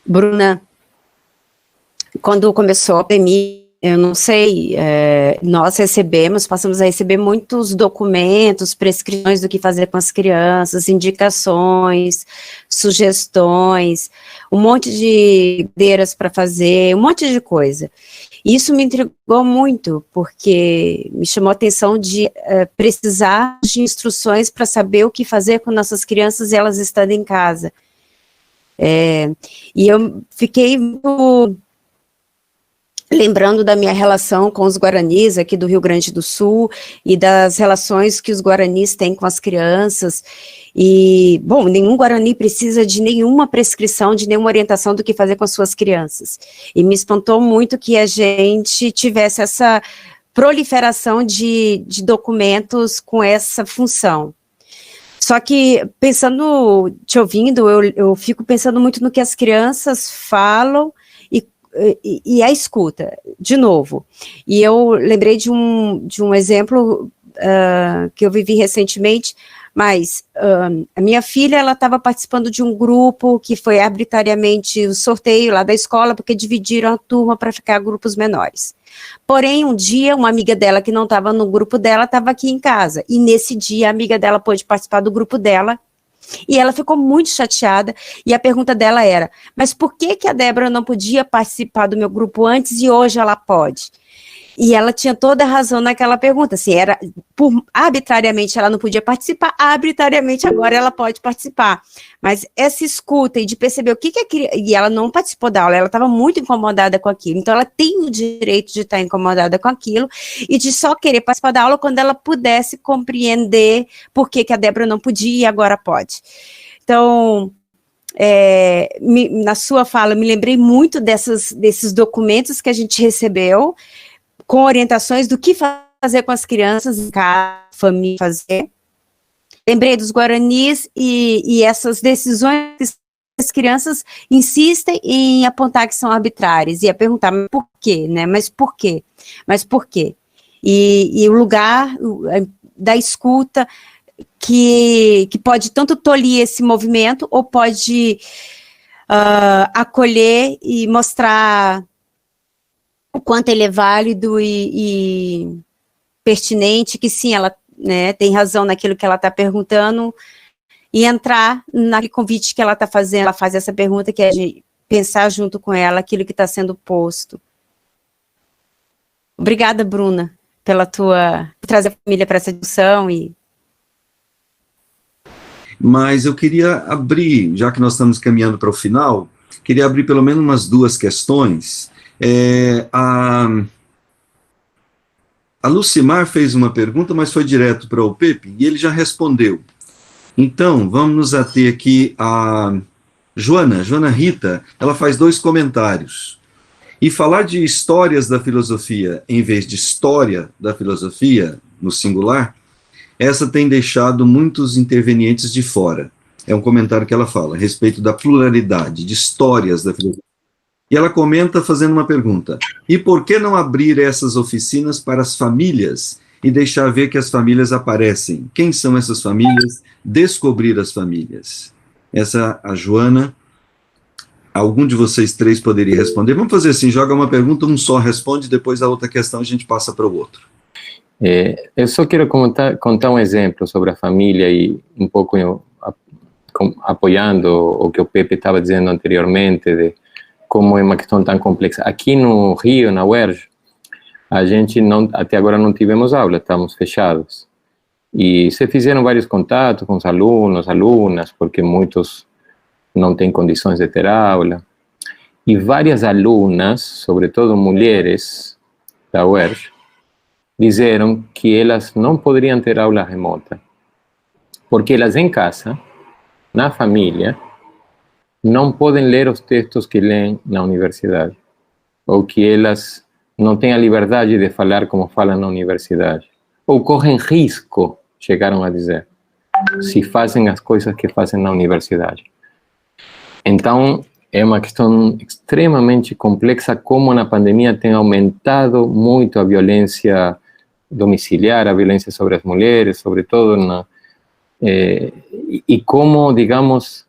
Bruna, quando começou a pandemia, eu não sei, nós passamos a receber muitos documentos, prescrições do que fazer com as crianças, indicações, sugestões, um monte de ideias para fazer, um monte de coisa. Isso me intrigou muito, porque me chamou a atenção de precisar de instruções para saber o que fazer com nossas crianças e elas estando em casa. E eu fiquei muito lembrando da minha relação com os guaranis aqui do Rio Grande do Sul e das relações que os guaranis têm com as crianças. E, bom, nenhum guarani precisa de nenhuma prescrição, de nenhuma orientação do que fazer com as suas crianças. E me espantou muito que a gente tivesse essa proliferação de documentos com essa função. Só que, te ouvindo, eu fico pensando muito no que as crianças falam e a escuta, de novo. E eu lembrei de um exemplo que eu vivi recentemente, mas a minha filha, ela estava participando de um grupo que foi arbitrariamente o sorteio lá da escola, porque dividiram a turma para ficar grupos menores. Porém, um dia, uma amiga dela que não estava no grupo dela, estava aqui em casa, e nesse dia a amiga dela pôde participar do grupo dela, e ela ficou muito chateada, e a pergunta dela era, mas por que a Débora não podia participar do meu grupo antes e hoje ela pode? E ela tinha toda a razão naquela pergunta, assim, arbitrariamente ela não podia participar, arbitrariamente agora ela pode participar. Mas essa escuta e de perceber o que e ela não participou da aula, ela estava muito incomodada com aquilo, então ela tem o direito de estar incomodada com aquilo e de só querer participar da aula quando ela pudesse compreender por que a Débora não podia e agora pode. Então, na sua fala, me lembrei muito desses documentos que a gente recebeu, com orientações do que fazer com as crianças em casa, família fazer. Lembrei dos guaranis e essas decisões que as crianças insistem em apontar que são arbitrárias e a perguntar, mas por quê, né? Mas por quê? Mas por quê? E o lugar da escuta que pode tanto tolir esse movimento ou pode acolher e mostrar o quanto ele é válido e pertinente, que sim, ela, né, tem razão naquilo que ela está perguntando, e entrar naquele convite que ela está fazendo, ela faz essa pergunta, que é de pensar junto com ela aquilo que está sendo posto. Obrigada, Bruna, por trazer a família para essa discussão. Mas eu queria abrir, já que nós estamos caminhando para o final, queria abrir pelo menos umas duas questões. A Lucimar fez uma pergunta, mas foi direto para o Pepe, e ele já respondeu. Então, vamos nos ater aqui a Joana Rita, ela faz 2 comentários. E falar de histórias da filosofia, em vez de história da filosofia, no singular, essa tem deixado muitos intervenientes de fora. É um comentário que ela fala, a respeito da pluralidade de histórias da filosofia. E ela comenta fazendo uma pergunta, e por que não abrir essas oficinas para as famílias e deixar ver que as famílias aparecem? Quem são essas famílias? Descobrir as famílias. Essa, a Joana, algum de vocês 3 poderia responder. Vamos fazer assim, joga uma pergunta, um só responde, depois a outra questão a gente passa para o outro. Eu só quero contar um exemplo sobre a família e um pouco apoiando o que o Pepe estava dizendo anteriormente, de como é uma questão tão complexa. Aqui no Rio, na UERJ, a gente até agora não tivemos aula, estamos fechados. E se fizeram vários contatos com os alunos, alunas, porque muitos não têm condições de ter aula. E várias alunas, sobretudo mulheres da UERJ, disseram que elas não poderiam ter aula remota, porque elas em casa, na família, não podem ler os textos que leem na universidade, ou que elas não têm a liberdade de falar como falam na universidade, ou correm risco, chegaram a dizer, se fazem as coisas que fazem na universidade. Então, é uma questão extremamente complexa, como na pandemia tem aumentado muito a violência domiciliar, a violência sobre as mulheres, sobretudo, e como, digamos,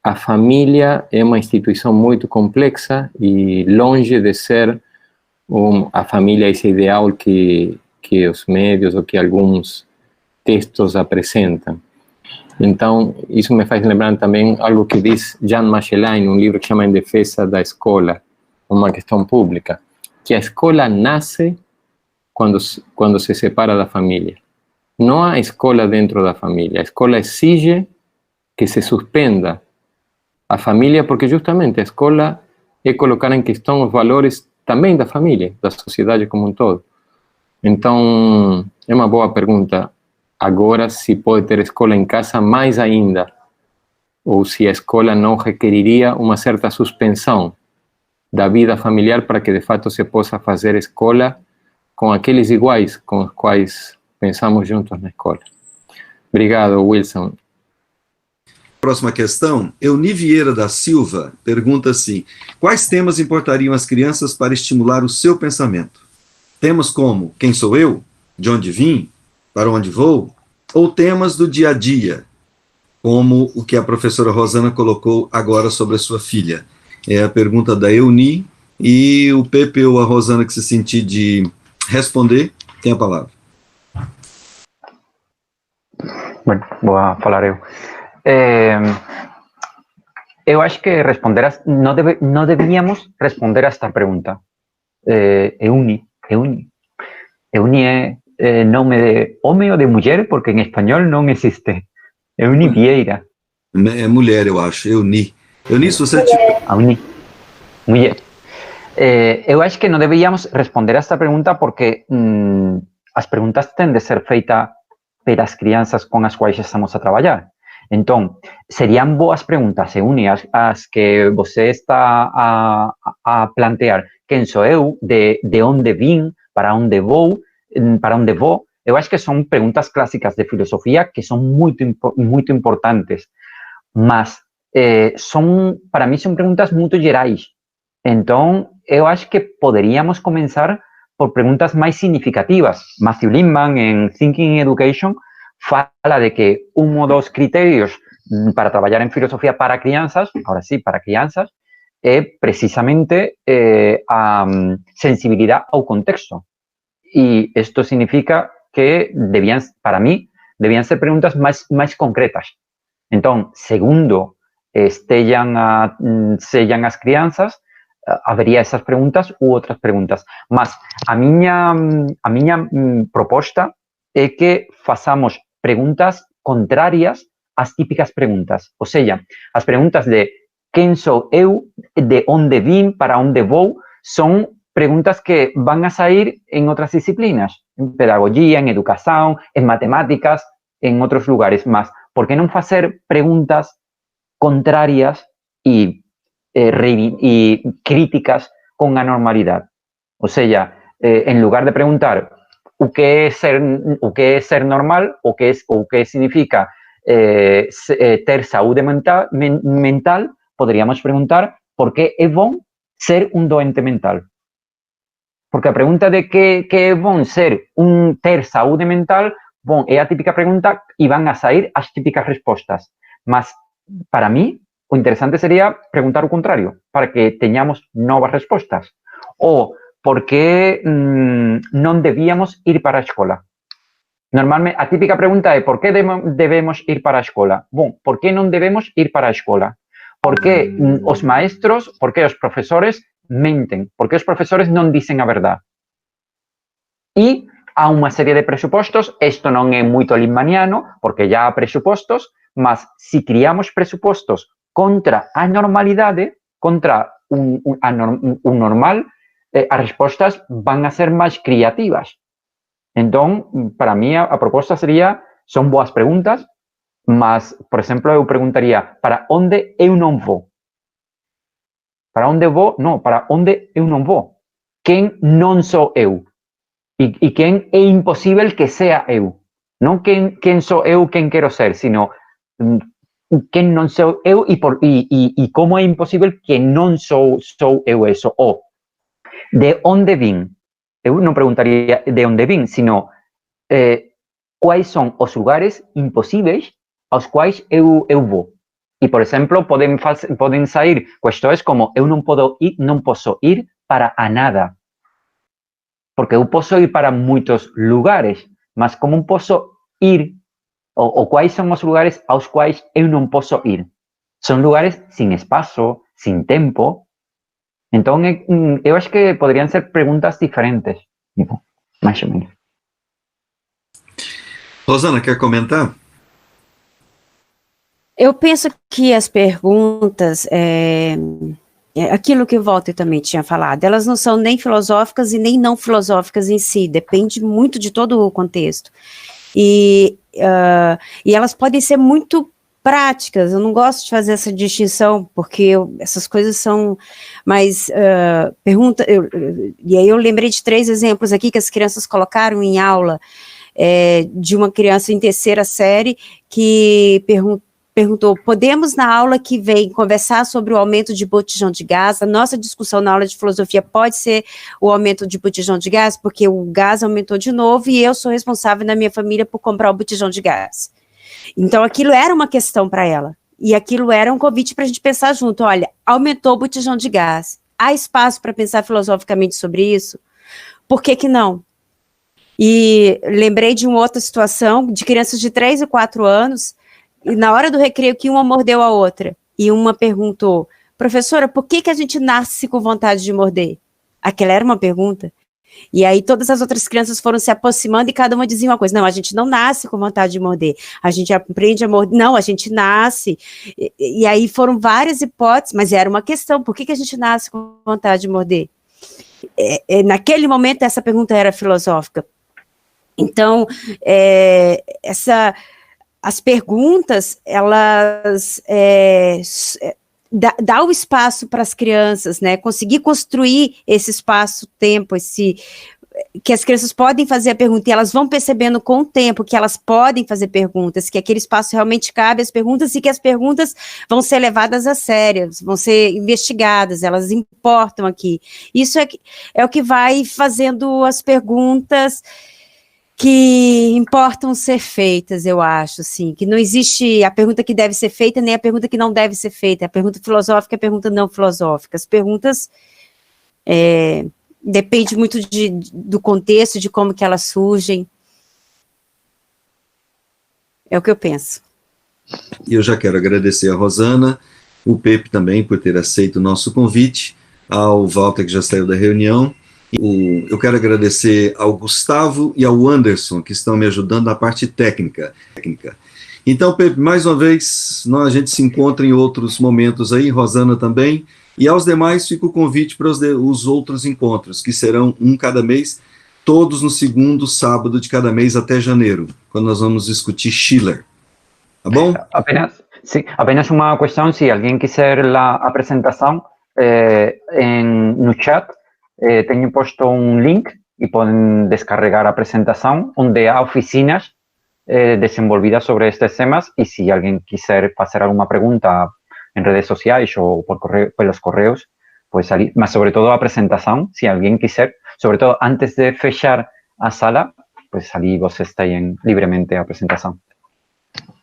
a família é uma instituição muito complexa e longe de ser a família, esse ideal que os médios ou que alguns textos apresentam. Então, isso me faz lembrar também algo que diz Jean Machelin, um livro que chama Em Defesa da Escola, uma questão pública, que a escola nasce quando se separa da família. Não há escola dentro da família. A escola exige que se suspenda a família, porque justamente a escola é colocar em questão os valores também da família, da sociedade como um todo. Então, é uma boa pergunta. Agora, se pode ter escola em casa, mais ainda, ou se a escola não requeriria uma certa suspensão da vida familiar para que, de fato, se possa fazer escola com aqueles iguais com os quais pensamos juntos na escola. Obrigado, Wilson. Próxima questão, Euni Vieira da Silva pergunta assim: quais temas importariam às crianças para estimular o seu pensamento? Temas como quem sou eu? De onde vim? Para onde vou? Ou temas do dia a dia, como o que a professora Rosana colocou agora sobre a sua filha? É a pergunta da Euni, e o Pepe ou a Rosana que se sentir de responder, tem a palavra. Bueno, vou falar eu. Eu acho que não devíamos responder a esta pergunta. Euni é nome de homem ou de mulher, porque em espanhol não existe. Euni Vieira. É mulher, eu acho, Euni. Euni, se você... Euni. Mulher. Eu acho que não devíamos responder a esta pergunta porque as perguntas têm de ser feitas pelas crianças com as quais estamos a trabalhar. Então, seriam boas perguntas, Euni, as que você está a plantear. Quem sou eu? De onde vim? Para onde vou? Eu acho que são perguntas clássicas de filosofia que são muito importantes, mas para mim são perguntas muito gerais. Então, eu acho que poderíamos começar por perguntas mais significativas. Matthew Lindman, em Thinking Education, fala de que dos critérios para trabalhar em filosofia para crianças, agora sim, para crianças, é precisamente a sensibilidade ao contexto. E isto significa que, para mim, deviam ser perguntas mais concretas. Então, segundo sejam as crianças, haveria essas perguntas ou outras perguntas. Mas a minha proposta é que façamos perguntas contrárias às típicas perguntas. Ou seja, as perguntas de quem sou eu, de onde vim, para onde vou, são perguntas que vão a sair em outras disciplinas, em pedagogia, em educação, em matemáticas, em outros lugares. Mas por que não fazer perguntas contrárias e críticas com a normalidade? Ou seja, em lugar de perguntar o que é ser normal, o que significa ter saúde mental, poderíamos perguntar por que é bom ser um doente mental. Porque a pergunta de que é bom ter saúde mental, bom, é a típica pergunta e vão a sair as típicas respostas. Mas, para mim, o interessante seria perguntar o contrário, para que tenhamos novas respostas. Ou, por que não devíamos ir para a escola? Normalmente, a típica pergunta é por que devemos ir para a escola? Bom, por que não devemos ir para a escola? Por que os maestros, por que os professores mentem? Por que os professores não dizem a verdade? E há uma série de pressupostos, isto não é muito lindmaniano, porque já há pressupostos, mas se criamos pressupostos contra a normalidade, contra o normal, as respostas vão a ser mais criativas. Então, para mim, a proposta seria, são boas perguntas, mas, por exemplo, eu perguntaria, para onde eu não vou? Para onde vou? Não, para onde eu não vou? Quem não sou eu? E quem é impossível que seja eu? Não quem sou eu, quem quero ser, sino quem não sou eu e como é impossível que não sou eu isso. Ou, de onde vim? Eu não perguntaria de onde vim, sino quais são os lugares impossíveis aos quais eu vou. E, por exemplo, podem sair questões como eu não posso ir para a nada. porque eu posso ir para muitos lugares, mas como posso ir, ou quais são os lugares aos quais eu não posso ir? São lugares sem espaço, sem tempo. Então, eu acho que poderiam ser perguntas diferentes, mais ou menos. Rosana, quer comentar? Eu penso que as perguntas, aquilo que o Walter também tinha falado, elas não são nem filosóficas e nem não filosóficas em si, depende muito de todo o contexto. E elas podem ser muito práticas, eu não gosto de fazer essa distinção, porque essas coisas são mais e aí eu lembrei de 3 exemplos aqui que as crianças colocaram em aula, de uma criança em 3ª série que perguntou, podemos na aula que vem conversar sobre o aumento de botijão de gás? A nossa discussão na aula de filosofia pode ser o aumento de botijão de gás, porque o gás aumentou de novo e eu sou responsável na minha família por comprar o botijão de gás. Então aquilo era uma questão para ela, e aquilo era um convite para a gente pensar junto, olha, aumentou o botijão de gás, há espaço para pensar filosoficamente sobre isso? Por que não? E lembrei de uma outra situação, de crianças de 3 e 4 anos, e na hora do recreio que uma mordeu a outra, e uma perguntou, professora, por que a gente nasce com vontade de morder? Aquela era uma pergunta. E aí todas as outras crianças foram se aproximando e cada uma dizia uma coisa, não, a gente não nasce com vontade de morder, a gente aprende a morder, não, a gente nasce, e aí foram várias hipóteses, mas era uma questão, por que a gente nasce com vontade de morder? Naquele momento essa pergunta era filosófica. Então, as perguntas, elas dá o espaço para as crianças, né, conseguir construir esse espaço-tempo, que as crianças podem fazer a pergunta, e elas vão percebendo com o tempo que elas podem fazer perguntas, que aquele espaço realmente cabe às perguntas, e que as perguntas vão ser levadas a sério, vão ser investigadas, elas importam aqui. Isso é o que vai fazendo as perguntas que importam ser feitas, eu acho, assim, que não existe a pergunta que deve ser feita, nem a pergunta que não deve ser feita, a pergunta filosófica e a pergunta não filosófica. As perguntas depende muito do contexto, de como que elas surgem. É o que eu penso. E eu já quero agradecer a Rosana, o Pepe também por ter aceito o nosso convite, ao Walter que já saiu da reunião. Eu quero agradecer ao Gustavo e ao Anderson, que estão me ajudando na parte técnica. Então, Pepe, mais uma vez, a gente se encontra em outros momentos aí, Rosana também, e aos demais fica o convite para os outros encontros, que serão um cada mês, todos no 2º sábado de cada mês até janeiro, quando nós vamos discutir Schiller. Tá bom? Apenas uma questão, se alguém quiser a apresentação, no chat, tenho posto um link e podem descarregar a apresentação, onde há oficinas desenvolvidas sobre estes temas, e se alguém quiser fazer alguma pergunta em redes sociais ou pelos correos, pues ali, mas sobre todo a apresentação, se alguém quiser, sobre todo antes de fechar a sala, pues ali vocês têm livremente a apresentação.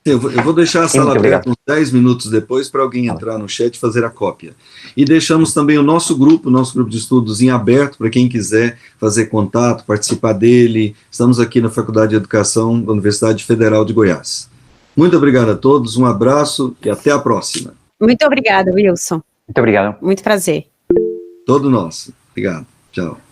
Eu vou deixar a sala aberta uns 10 minutos depois para alguém entrar no chat e fazer a cópia. E deixamos também o nosso grupo de estudos em aberto para quem quiser fazer contato, participar dele. Estamos aqui na Faculdade de Educação da Universidade Federal de Goiás. Muito obrigado a todos, um abraço e até a próxima. Muito obrigada, Wilson. Muito obrigado. Muito prazer. Todo nosso. Obrigado. Tchau.